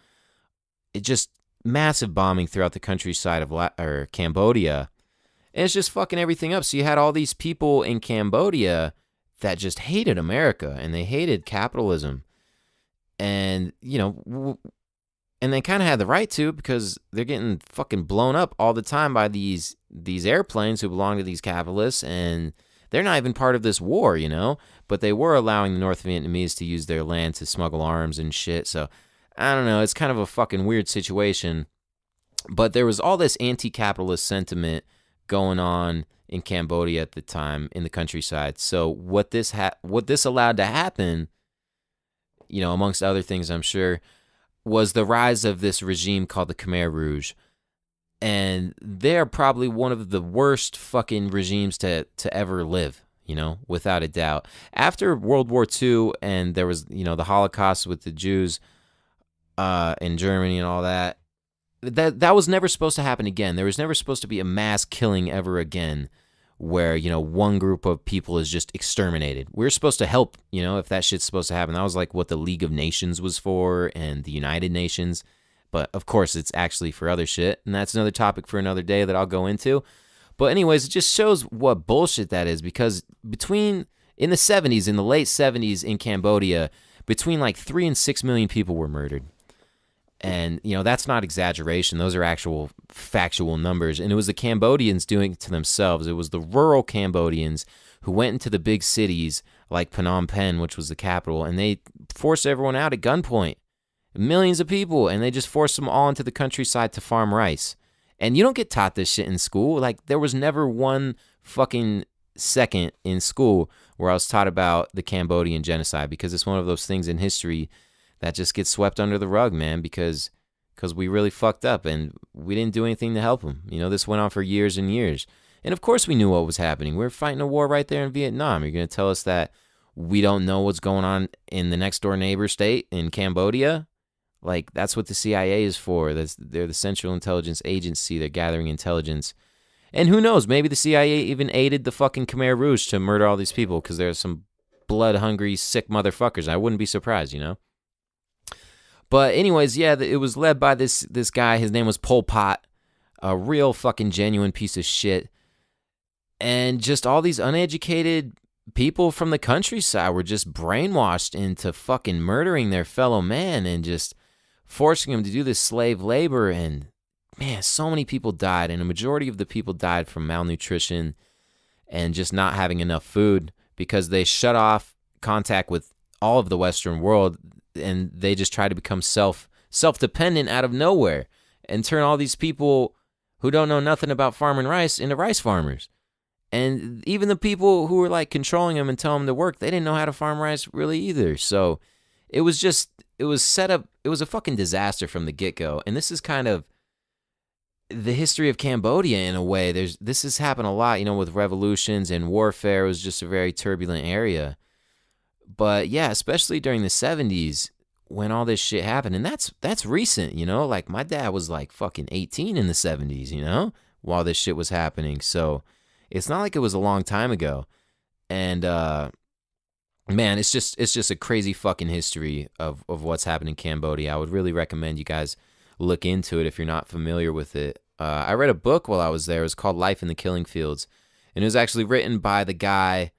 S2: It just massive bombing throughout the countryside of Cambodia. And it's just fucking everything up. So you had all these people in Cambodia that just hated America, and they hated capitalism. And, and they kind of had the right to, because they're getting fucking blown up all the time by these airplanes who belong to these capitalists, and they're not even part of this war, but they were allowing the North Vietnamese to use their land to smuggle arms and shit. So I don't know, it's kind of a fucking weird situation. But there was all this anti-capitalist sentiment going on in Cambodia at the time in the countryside. So what this allowed to happen, amongst other things, I'm sure, was the rise of this regime called the Khmer Rouge. And they're probably one of the worst fucking regimes to ever live, without a doubt. After World War II, and there was, the Holocaust with the Jews in Germany and all that, that was never supposed to happen again. There was never supposed to be a mass killing ever again where, one group of people is just exterminated. We're supposed to help, if that shit's supposed to happen. That was what the League of Nations was for, and the United Nations. But, of course, it's actually for other shit, and that's another topic for another day that I'll go into. But anyways, it just shows what bullshit that is, because in the 70s, in the late 70s in Cambodia, between 3 and 6 million people were murdered. And, that's not exaggeration. Those are actual factual numbers. And it was the Cambodians doing it to themselves. It was the rural Cambodians who went into the big cities like Phnom Penh, which was the capital, and they forced everyone out at gunpoint. Millions of people, and they just forced them all into the countryside to farm rice. And you don't get taught this shit in school. There was never one fucking second in school where I was taught about the Cambodian genocide, because it's one of those things in history that just gets swept under the rug, man, because we really fucked up, and we didn't do anything to help them. This went on for years and years. And of course we knew what was happening. We were fighting a war right there in Vietnam. You're going to tell us that we don't know what's going on in the next door neighbor state in Cambodia? That's what the CIA is for. They're the Central Intelligence Agency. They're gathering intelligence. And who knows, maybe the CIA even aided the fucking Khmer Rouge to murder all these people, because there's some blood-hungry, sick motherfuckers. I wouldn't be surprised, But anyways, yeah, it was led by this guy. His name was Pol Pot, a real fucking genuine piece of shit. And just all these uneducated people from the countryside were just brainwashed into fucking murdering their fellow man and just forcing them to do this slave labor. And man, so many people died, and a majority of the people died from malnutrition and just not having enough food, because they shut off contact with all of the Western world, and they just try to become self-dependent out of nowhere and turn all these people who don't know nothing about farming rice into rice farmers. And even the people who were controlling them and telling them to work, they didn't know how to farm rice really either. So it was set up, it was a fucking disaster from the get-go. And this is kind of the history of Cambodia in a way. This has happened a lot, with revolutions and warfare. It was just a very turbulent area. But yeah, especially during the 70s when all this shit happened. And that's recent, my dad was fucking 18 in the 70s, while this shit was happening. So it's not like it was a long time ago. And man, it's just a crazy fucking history of what's happened in Cambodia. I would really recommend you guys look into it if you're not familiar with it. I read a book while I was there. It was called Life in the Killing Fields. And it was actually written by the guy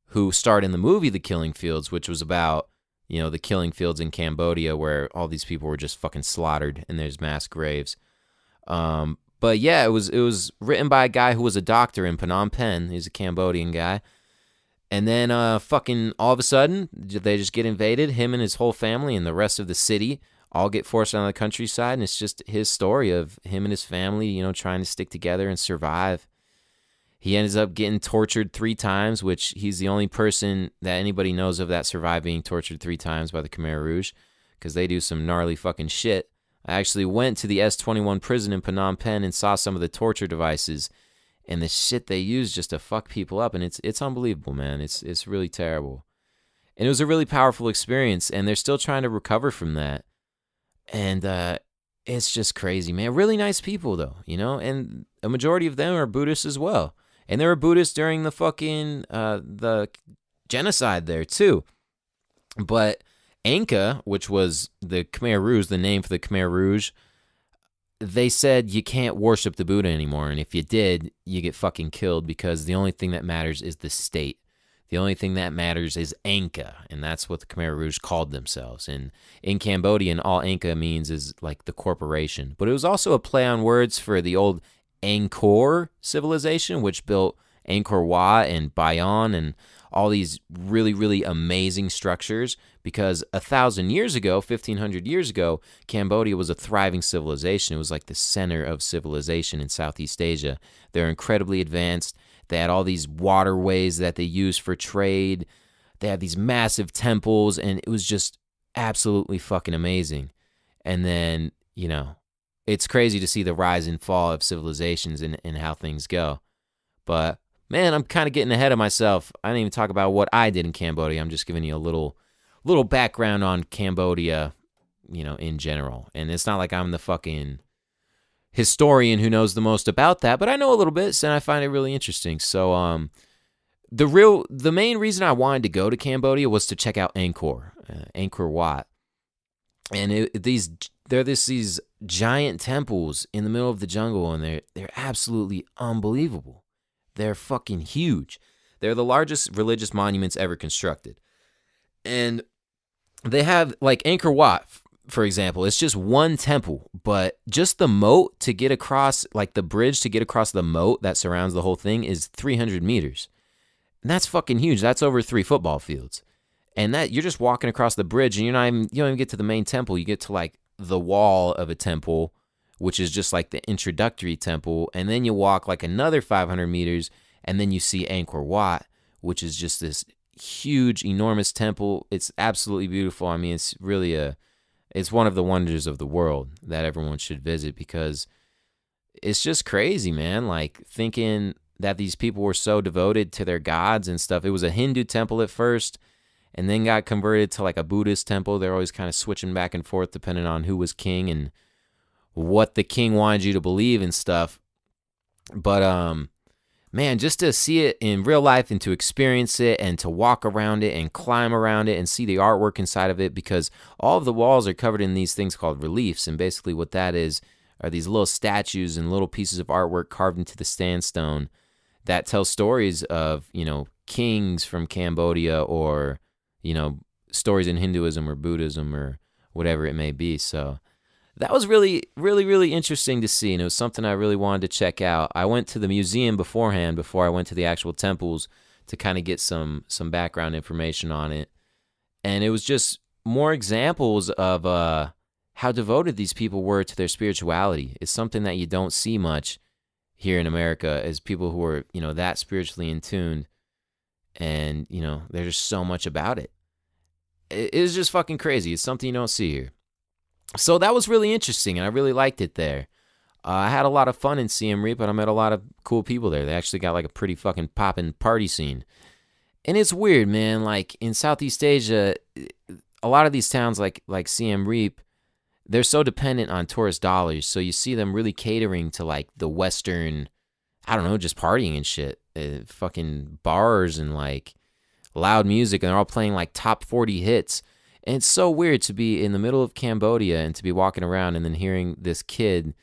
S2: who starred in the movie The Killing Fields, which was about, the killing fields in Cambodia where all these people were just fucking slaughtered and there's mass graves. But yeah, it was written by a guy who was a doctor in Phnom Penh. He's a Cambodian guy. And then fucking all of a sudden, they just get invaded. Him and his whole family and the rest of the city all get forced out of the countryside. And it's just his story of him and his family, trying to stick together and survive. He ends up getting tortured 3 times, which he's the only person that anybody knows of that survived being tortured 3 times by the Khmer Rouge, because they do some gnarly fucking shit. I actually went to the S-21 prison in Phnom Penh and saw some of the torture devices and the shit they use just to fuck people up, and it's unbelievable, man. It's really terrible. And it was a really powerful experience, and they're still trying to recover from that. And it's just crazy, man. Really nice people, though, and a majority of them are Buddhists as well. And there were Buddhists during the fucking the genocide there too. But Angkor, which was the Khmer Rouge, the name for the Khmer Rouge, they said you can't worship the Buddha anymore. And if you did, you get fucking killed, because the only thing that matters is the state. The only thing that matters is Angkor. And that's what the Khmer Rouge called themselves. And in Cambodian, all Angkor means is like the corporation. But it was also a play on words for the old Angkor civilization, which built Angkor Wat and Bayon and all these really, really amazing structures, because 1,000 years ago, 1,500 years ago, Cambodia was a thriving civilization. It was like the center of civilization in Southeast Asia. They're incredibly advanced. They had all these waterways that they used for trade. They had these massive temples, and it was just absolutely fucking amazing. And then, it's crazy to see the rise and fall of civilizations and how things go. But, man, I'm kind of getting ahead of myself. I didn't even talk about what I did in Cambodia. I'm just giving you a little background on Cambodia, in general. And it's not like I'm the fucking historian who knows the most about that, but I know a little bit, and I find it really interesting. So, the main reason I wanted to go to Cambodia was to check out Angkor Wat. And these giant temples in the middle of the jungle, and they're absolutely unbelievable. They're fucking huge. They're the largest religious monuments ever constructed. And they have, like, Angkor Wat, for example, it's just one temple, but just the moat to get across, like the bridge to get across the moat that surrounds the whole thing, is 300 meters. And that's fucking huge. That's over 3 football fields. And that you're just walking across the bridge, and you don't even get to the main temple. You get to like the wall of a temple, which is just like the introductory temple, and then you walk like another 500 meters, and then you see Angkor Wat, which is just this huge, enormous temple. It's absolutely beautiful. I mean, it's really it's one of the wonders of the world that everyone should visit, because it's just crazy, man. Like, thinking that these people were so devoted to their gods and stuff. It was a Hindu temple at first, and then got converted to like a Buddhist temple. They're always kind of switching back and forth depending on who was king and what the king wanted you to believe and stuff. But man, just to see it in real life and to experience it and to walk around it and climb around it and see the artwork inside of it, because all of the walls are covered in these things called reliefs. And basically what that is are these little statues and little pieces of artwork carved into the sandstone that tell stories of, kings from Cambodia, or stories in Hinduism or Buddhism or whatever it may be. So that was really, really, really interesting to see, and it was something I really wanted to check out. I went to the museum beforehand, before I went to the actual temples, to kind of get some background information on it. And it was just more examples of how devoted these people were to their spirituality. It's something that you don't see much here in America, as people who are, that spiritually in tune. And, there's just so much about it. It's just fucking crazy. It's something you don't see here. So that was really interesting, and I really liked it there. I had a lot of fun in Siem Reap, and I met a lot of cool people there. They actually got like a pretty fucking poppin' party scene. And it's weird, man. Like, in Southeast Asia, a lot of these towns like Siem Reap, they're so dependent on tourist dollars. So you see them really catering to like the Western, I don't know, just partying and shit. Fucking bars and like loud music, and they're all playing like top 40 hits. And it's so weird to be in the middle of Cambodia and to be walking around and then hearing this kid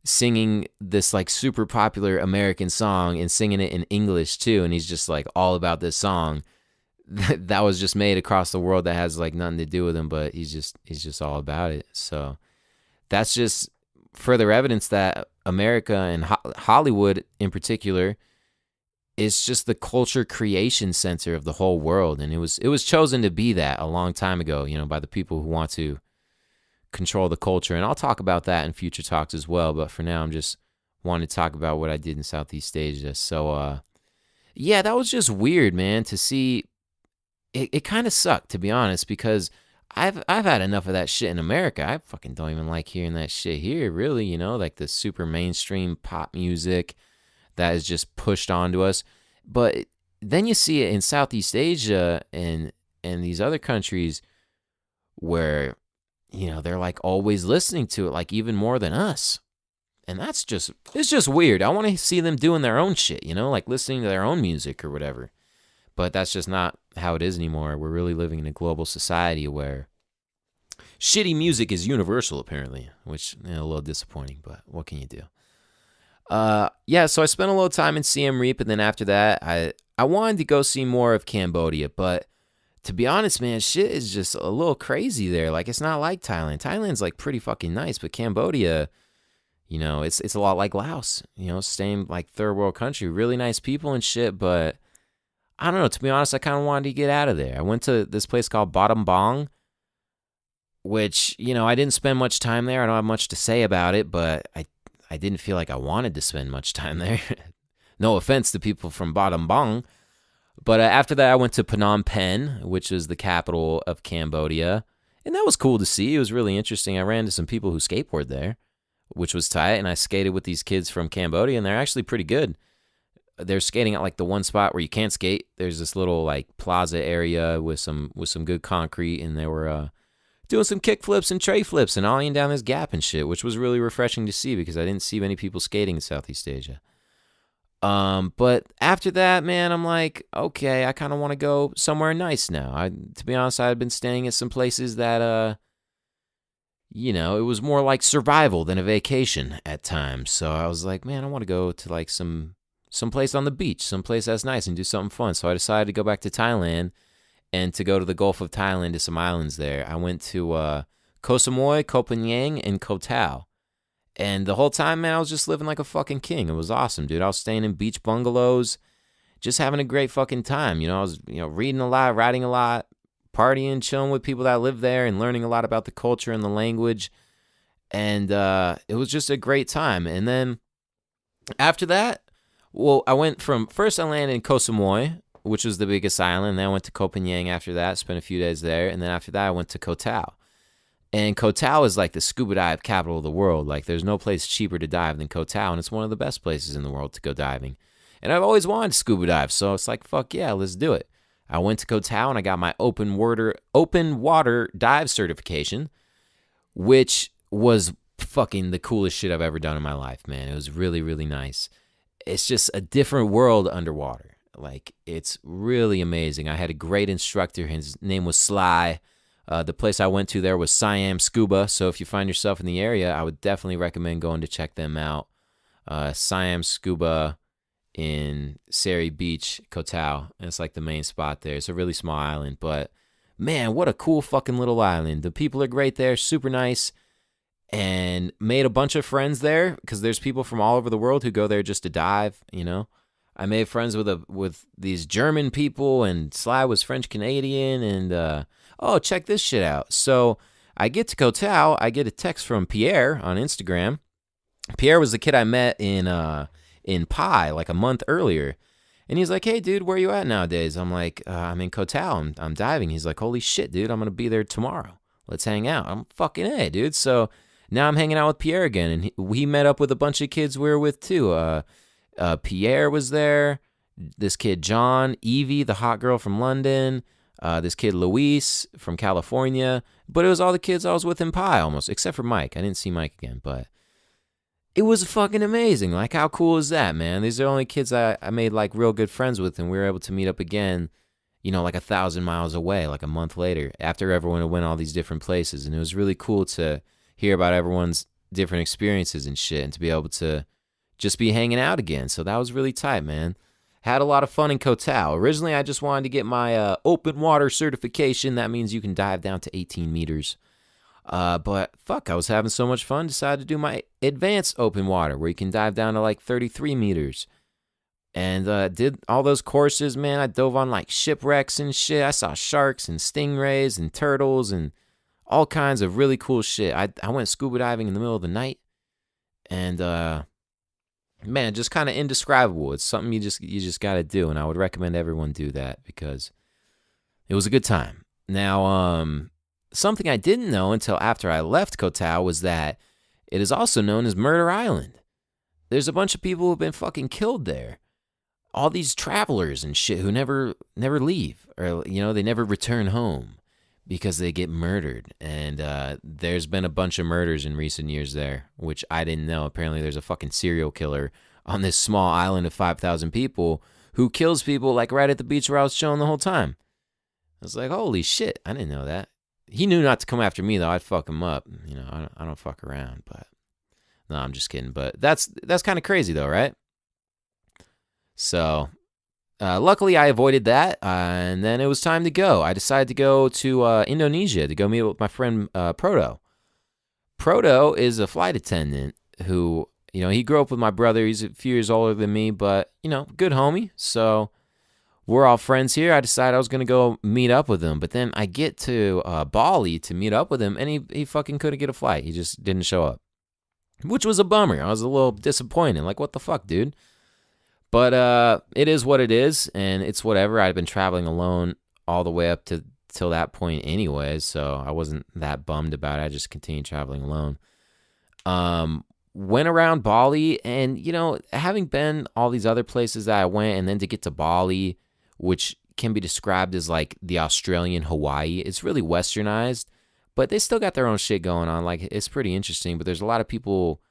S2: singing this like super popular American song and singing it in English too. And he's just like all about this song that was just made across the world that has like nothing to do with him, but he's just all about it. So that's just further evidence that America and Hollywood in particular is just the culture creation center of the whole world. And it was chosen to be that a long time ago, by the people who want to control the culture. And I'll talk about that in future talks as well. But for now, I'm just wanting to talk about what I did in Southeast Asia. So, yeah, that was just weird, man, to see. It kind of sucked, to be honest, because I've had enough of that shit in America. I fucking don't even like hearing that shit here, really, like the super mainstream pop music that is just pushed onto us. But then you see it in Southeast Asia and these other countries where, they're like always listening to it, like even more than us. And it's just weird. I want to see them doing their own shit, like listening to their own music or whatever. But that's just not how it is anymore. We're really living in a global society where shitty music is universal, apparently, which a little disappointing, but what can you do? Yeah, so I spent a little time in Siem Reap, and then after that, I wanted to go see more of Cambodia, but to be honest, man, shit is just a little crazy there. Like, it's not like Thailand. Thailand's like pretty fucking nice, but Cambodia, it's a lot like Laos, same like third world country, really nice people and shit, but I don't know, to be honest, I kind of wanted to get out of there. I went to this place called Battambang, which, I didn't spend much time there. I don't have much to say about it, but I didn't feel like I wanted to spend much time there. No offense to people from Battambang. But after that, I went to Phnom Penh, which is the capital of Cambodia. And that was cool to see. It was really interesting. I ran into some people who skateboard there, which was tight. And I skated with these kids from Cambodia, and they're actually pretty good. They're skating at like the one spot where you can't skate. There's this little like plaza area with some good concrete, and they were doing some kick flips and tray flips and ollieing down this gap and shit, which was really refreshing to see because I didn't see many people skating in Southeast Asia. But after that, man, I'm like, okay, I kind of want to go somewhere nice now. To be honest, I had been staying at some places that it was more like survival than a vacation at times. So I was like, man, I want to go to like some place on the beach, some place that's nice and do something fun. So I decided to go back to Thailand and to go to the Gulf of Thailand to some islands there. I went to Koh Samui, Koh Phangan, and Koh Tao. And the whole time, man, I was just living like a fucking king. It was awesome, dude. I was staying in beach bungalows, just having a great fucking time. I was, reading a lot, writing a lot, partying, chilling with people that live there and learning a lot about the culture and the language. And it was just a great time. And then after that, well, I went from, first I landed in Koh Samui, which was the biggest island. Then I went to Koh Phangan after that, spent a few days there. And then after that, I went to Koh Tao. And Koh Tao is like the scuba dive capital of the world. Like, there's no place cheaper to dive than Koh Tao, and it's one of the best places in the world to go diving. And I've always wanted to scuba dive, so it's like, fuck yeah, let's do it. I went to Koh Tao, and I got my open water dive certification, which was fucking the coolest shit I've ever done in my life, man. It was really, really nice. It's just a different world underwater. Like, it's really amazing. I had a great instructor. His name was Sly. The place I went to there was Siam Scuba, so if you find yourself in the area, I would definitely recommend going to check them out. Siam Scuba in Seri Beach, Koh Tao. And it's like the main spot there. It's a really small island, but man, what a cool fucking little island. The people are great there, super nice, and made a bunch of friends there because there's people from all over the world who go there just to dive, I made friends with these German people, and Sly was French-Canadian, and check this shit out. So I get to Koh Tao, I get a text from Pierre on Instagram. Pierre was the kid I met in Pai like a month earlier. And he's like, hey, dude, where you at nowadays? I'm like, I'm in Koh Tao. I'm diving. He's like, holy shit, dude, I'm going to be there tomorrow. Let's hang out. I'm fucking A, dude. So now I'm hanging out with Pierre again. And we met up with a bunch of kids we were with, too. Pierre was there. This kid, John. Evie, the hot girl from London. This kid, Luis, from California. But it was all the kids I was with in Pi almost, except for Mike. I didn't see Mike again, but it was fucking amazing. Like, how cool is that, man? These are the only kids I made, like, real good friends with, and we were able to meet up again, like 1,000 miles away, like a month later, after everyone had went all these different places. And it was really cool to hear about everyone's different experiences and shit, and to be able to just be hanging out again. So that was really tight, man. Had a lot of fun in Koh Tao. Originally, I just wanted to get my open water certification. That means you can dive down to 18 meters. But fuck, I was having so much fun, decided to do my advanced open water, where you can dive down to like 33 meters. And did all those courses, man. I dove on like shipwrecks and shit. I saw sharks and stingrays and turtles and all kinds of really cool shit. I went scuba diving in the middle of the night. And man, just kind of indescribable. It's something you just got to do, and I would recommend everyone do that because it was a good time. Now, something I didn't know until after I left Koh Tao was that it is also known as Murder Island. There's a bunch of people who've been fucking killed there. All these travelers and shit who never leave, or they never return home because they get murdered. And there's been a bunch of murders in recent years there, which I didn't know. Apparently there's a fucking serial killer on this small island of 5,000 people who kills people like right at the beach where I was chilling the whole time. I was like, holy shit, I didn't know that. He knew not to come after me though. I'd fuck him up. I don't fuck around. But no, I'm just kidding. But that's kind of crazy though, right? So, luckily I avoided that, and then it was time to go. I decided to go to Indonesia to go meet with my friend Proto. Proto is a flight attendant who, he grew up with my brother. He's a few years older than me, but, good homie. So, we're all friends here. I decided I was going to go meet up with him, but then I get to Bali to meet up with him, and he fucking couldn't get a flight. He just didn't show up, which was a bummer. I was a little disappointed. Like, what the fuck, dude? But it is what it is, and it's whatever. I'd been traveling alone all the way up till that point anyway, so I wasn't that bummed about it. I just continued traveling alone. Went around Bali, and, having been all these other places that I went, and then to get to Bali, which can be described as like the Australian Hawaii, it's really westernized, but they still got their own shit going on. Like, it's pretty interesting, but there's a lot of people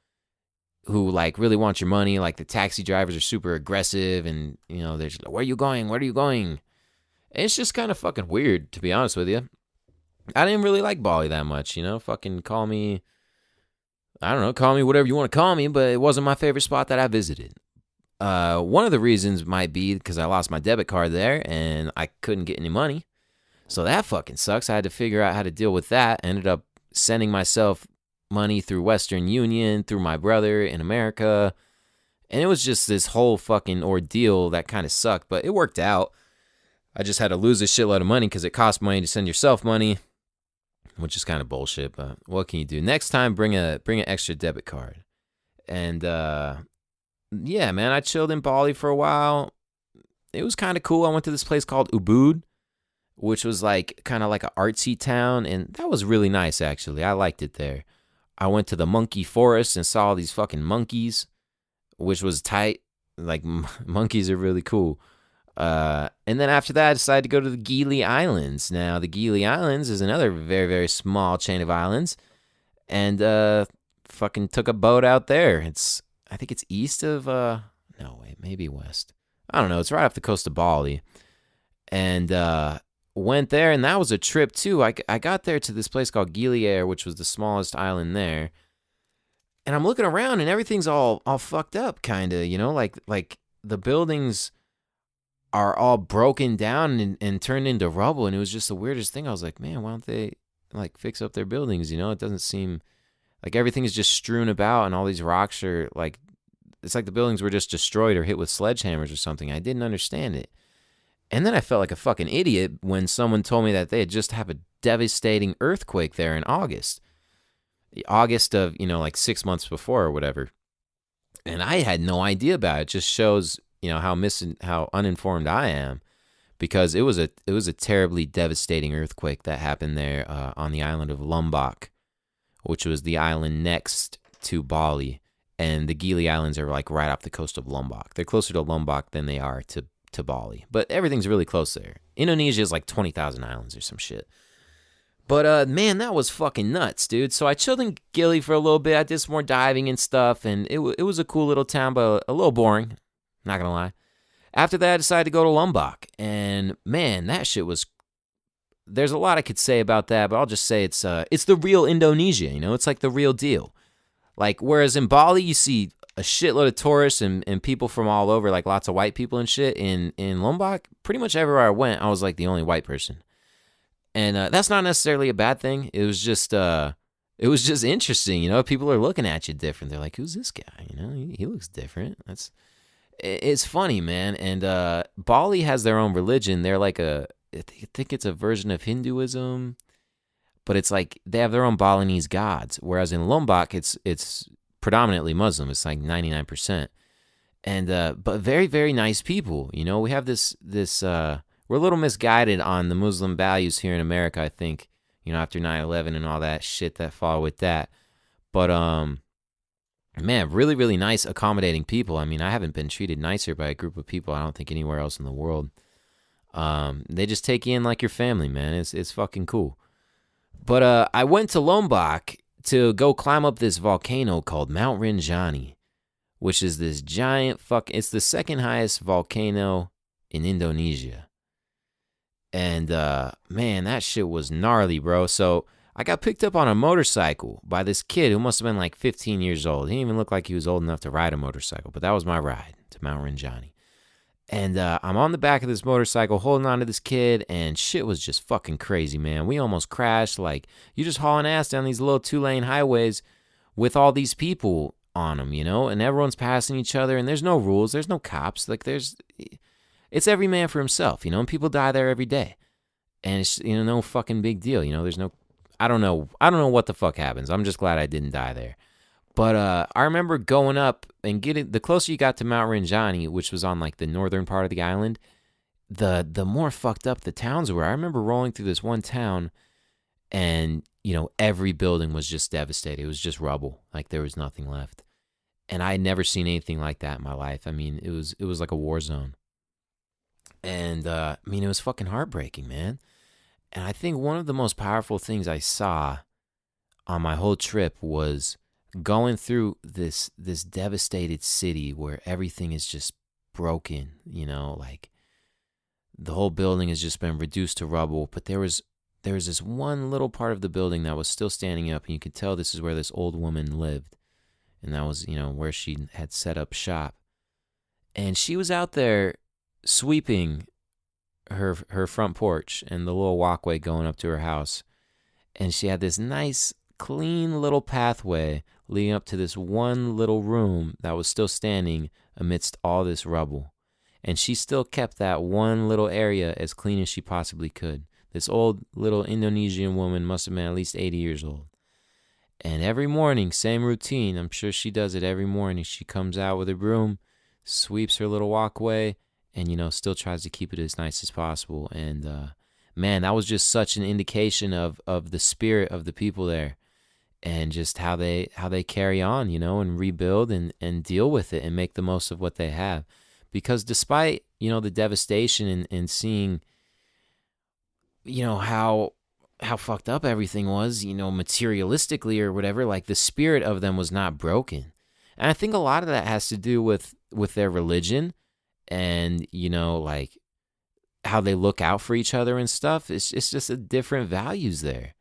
S2: who like really want your money. Like the taxi drivers are super aggressive, and they're just like, where are you going? And it's just kind of fucking weird, to be honest with you. I didn't really like Bali that much, fucking call me whatever you want to call me, but it wasn't my favorite spot that I visited. One of the reasons might be because I lost my debit card there and I couldn't get any money. So that fucking sucks. I had to figure out how to deal with that. Ended up sending myself money through Western Union, through my brother in America. And it was just this whole fucking ordeal that kind of sucked, but it worked out. I just had to lose a shitload of money because it costs money to send yourself money, which is kind of bullshit, but what can you do? Next time, bring an extra debit card. And yeah, man, I chilled in Bali for a while. It was kind of cool. I went to this place called Ubud, which was like kind of like an artsy town, and that was really nice, actually. I liked it there. I went to the monkey forest and saw all these fucking monkeys, which was tight. Like, monkeys are really cool. And then after that, I decided to go to the Gili Islands. Now, the Gili Islands is another very, very small chain of islands. And fucking took a boat out there. I think it's east of, no, wait, maybe west. I don't know. It's right off the coast of Bali. And went there, and that was a trip, too. I got there to this place called Gili Air, which was the smallest island there. And I'm looking around, and everything's all fucked up, kind of, like the buildings are all broken down and turned into rubble, and it was just the weirdest thing. I was like, man, why don't they, like, fix up their buildings, It doesn't seem like everything is just strewn about, and all these rocks are, like, it's like the buildings were just destroyed or hit with sledgehammers or something. I didn't understand it. And then I felt like a fucking idiot when someone told me that they had just had a devastating earthquake there in August. August of, like 6 months before or whatever. And I had no idea about it. It just shows, how uninformed I am, because it was a terribly devastating earthquake that happened there on the island of Lombok, which was the island next to Bali. And the Gili Islands are like right off the coast of Lombok. They're closer to Lombok than they are to Bali, but everything's really close there. Indonesia is like 20,000 islands or some shit. But man, that was fucking nuts, dude. So I chilled in Gili for a little bit. I did some more diving and stuff, and it was a cool little town, but a little boring, not gonna lie. After that, I decided to go to Lombok. And man, that shit was. There's a lot I could say about that, but I'll just say it's the real Indonesia. It's like the real deal. Like, whereas in Bali, you see a shitload of tourists and people from all over, like lots of white people and shit. In Lombok, pretty much everywhere I went, I was like the only white person. And that's not necessarily a bad thing. It was just interesting. People are looking at you different. They're like, who's this guy? He looks different. It's funny, man. And Bali has their own religion. They're like I think it's a version of Hinduism, but it's like they have their own Balinese gods. Whereas in Lombok, it's predominantly Muslim. It's like 99%. And but very, very nice people. We have this we're a little misguided on the Muslim values here in America, I think, after 9/11 and all that shit that followed with that. But man, really, really nice, accommodating people. I mean, I haven't been treated nicer by a group of people, I don't think, anywhere else in the world. They just take you in like your family, man. It's fucking cool. But I went to Lombok to go climb up this volcano called Mount Rinjani, which is this giant it's the second highest volcano in Indonesia. And man, that shit was gnarly, bro. So I got picked up on a motorcycle by this kid who must have been like 15 years old. He didn't even look like he was old enough to ride a motorcycle, but that was my ride to Mount Rinjani. And I'm on the back of this motorcycle holding on to this kid, and shit was just fucking crazy, man. We almost crashed. Like, you're just hauling ass down these little 2-lane highways with all these people on them, and everyone's passing each other, and there's no rules. There's no cops. Like, it's every man for himself, and people die there every day. And it's, no fucking big deal. There's no, I don't know what the fuck happens. I'm just glad I didn't die there. But I remember going up and the closer you got to Mount Rinjani, which was on like the northern part of the island, the more fucked up the towns were. I remember rolling through this one town and, every building was just devastated. It was just rubble. Like, there was nothing left. And I had never seen anything like that in my life. I mean, it was like a war zone. And I mean, it was fucking heartbreaking, man. And I think one of the most powerful things I saw on my whole trip was going through this devastated city where everything is just broken, like the whole building has just been reduced to rubble. But there was this one little part of the building that was still standing up, and you could tell this is where this old woman lived. And that was, where she had set up shop. And she was out there sweeping her front porch and the little walkway going up to her house. And she had this nice, clean little pathway leading up to this one little room that was still standing amidst all this rubble. And she still kept that one little area as clean as she possibly could. This old little Indonesian woman must have been at least 80 years old. And every morning, same routine. I'm sure she does it every morning. She comes out with a broom, sweeps her little walkway, and, still tries to keep it as nice as possible. And, man, that was just such an indication of the spirit of the people there and just how they carry on, and rebuild and deal with it and make the most of what they have. Because despite, the devastation and seeing, how fucked up everything was, materialistically or whatever, like the spirit of them was not broken. And I think a lot of that has to do with their religion and, like how they look out for each other and stuff. It's just a different values there.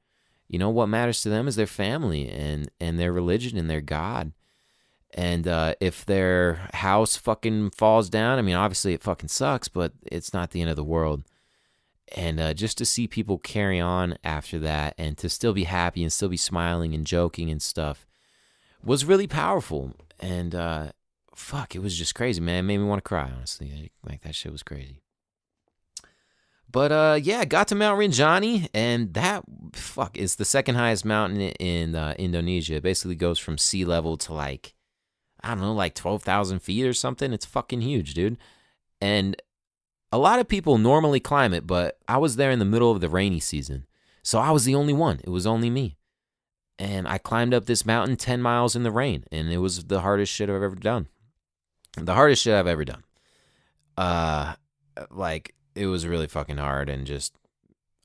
S2: What matters to them is their family and their religion and their God. And if their house fucking falls down, I mean, obviously it fucking sucks, but it's not the end of the world. And just to see people carry on after that and to still be happy and still be smiling and joking and stuff was really powerful. And fuck, it was just crazy, man. It made me want to cry, honestly. Like that shit was crazy. But yeah, I got to Mount Rinjani, and that, is the second highest mountain in Indonesia. It basically goes from sea level to like, I don't know, like 12,000 feet or something. It's fucking huge, dude. And a lot of people normally climb it, but I was there in the middle of the rainy season. So I was the only one. It was only me. And I climbed up this mountain 10 miles in the rain, and it was the hardest shit I've ever done. The hardest shit I've ever done. Like, it was really fucking hard and just,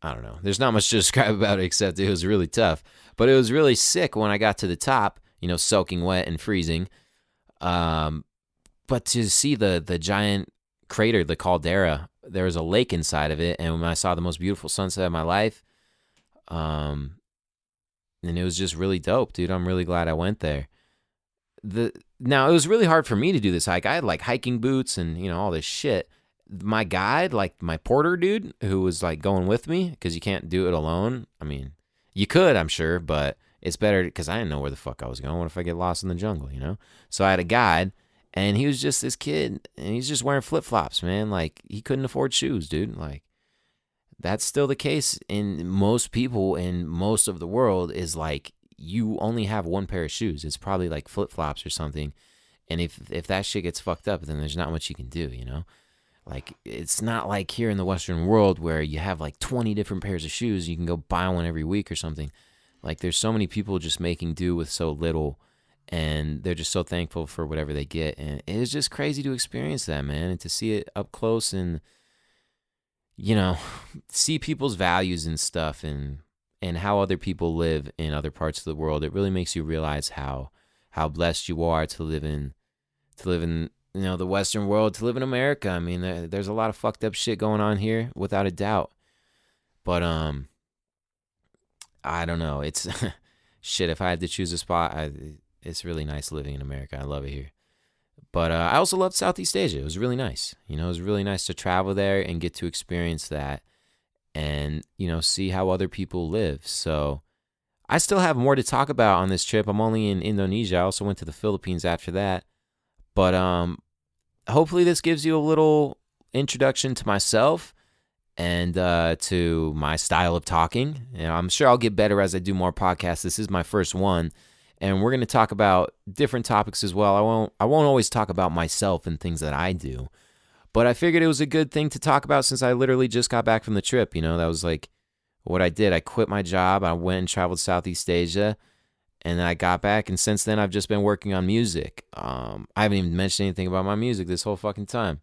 S2: I don't know. There's not much to describe about it except it was really tough. But it was really sick when I got to the top, soaking wet and freezing. But to see the giant crater, the caldera. There was a lake inside of it, and when I saw the most beautiful sunset of my life, and it was just really dope, dude. I'm really glad I went there. Now it was really hard for me to do this hike. I had like hiking boots and all this shit. My guide, like my porter dude, who was like going with me, because you can't do it alone. I mean, you could, I'm sure, but it's better because I didn't know where the fuck I was going. What if I get lost in the jungle, So I had a guide, and he was just this kid, and he's just wearing flip-flops, man. Like, he couldn't afford shoes, dude. Like, that's still the case in most people in most of the world, is like, you only have one pair of shoes. It's probably like flip-flops or something. And if that shit gets fucked up, then there's not much you can do, Like, it's not like here in the Western world where you have like 20 different pairs of shoes. You can go buy one every week or something. Like, there's so many people just making do with so little, and they're just so thankful for whatever they get. And it's just crazy to experience that, man, and to see it up close and, see people's values and stuff and how other people live in other parts of the world. It really makes you realize how blessed you are to live in the Western world, to live in America. I mean, there's a lot of fucked up shit going on here, without a doubt. But I don't know. It's shit. If I had to choose a spot, it's really nice living in America. I love it here. But I also loved Southeast Asia. It was really nice. It was really nice to travel there and get to experience that, and see how other people live. So I still have more to talk about on this trip. I'm only in Indonesia. I also went to the Philippines after that. But hopefully this gives you a little introduction to myself and to my style of talking. I'm sure I'll get better as I do more podcasts. This is my first one, and we're going to talk about different topics as well. I won't always talk about myself and things that I do, but I figured it was a good thing to talk about since I literally just got back from the trip. That was like what I did. I quit my job. I went and traveled Southeast Asia. And then I got back, and since then I've just been working on music. I haven't even mentioned anything about my music this whole fucking time.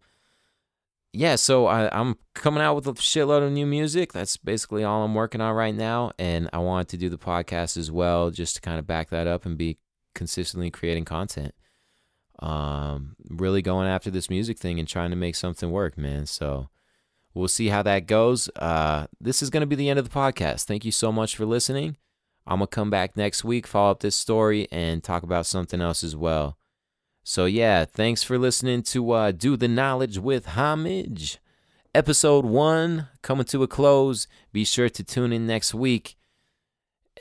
S2: Yeah, so I'm coming out with a shitload of new music. That's basically all I'm working on right now, and I wanted to do the podcast as well, just to kind of back that up and be consistently creating content. Really going after this music thing and trying to make something work, man. So we'll see how that goes. This is going to be the end of the podcast. Thank you so much for listening. I'm going to come back next week, follow up this story, and talk about something else as well. So yeah, thanks for listening to Do the Knowledge with Homage. Episode 1 coming to a close. Be sure to tune in next week,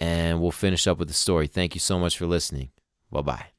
S2: and we'll finish up with the story. Thank you so much for listening. Bye-bye.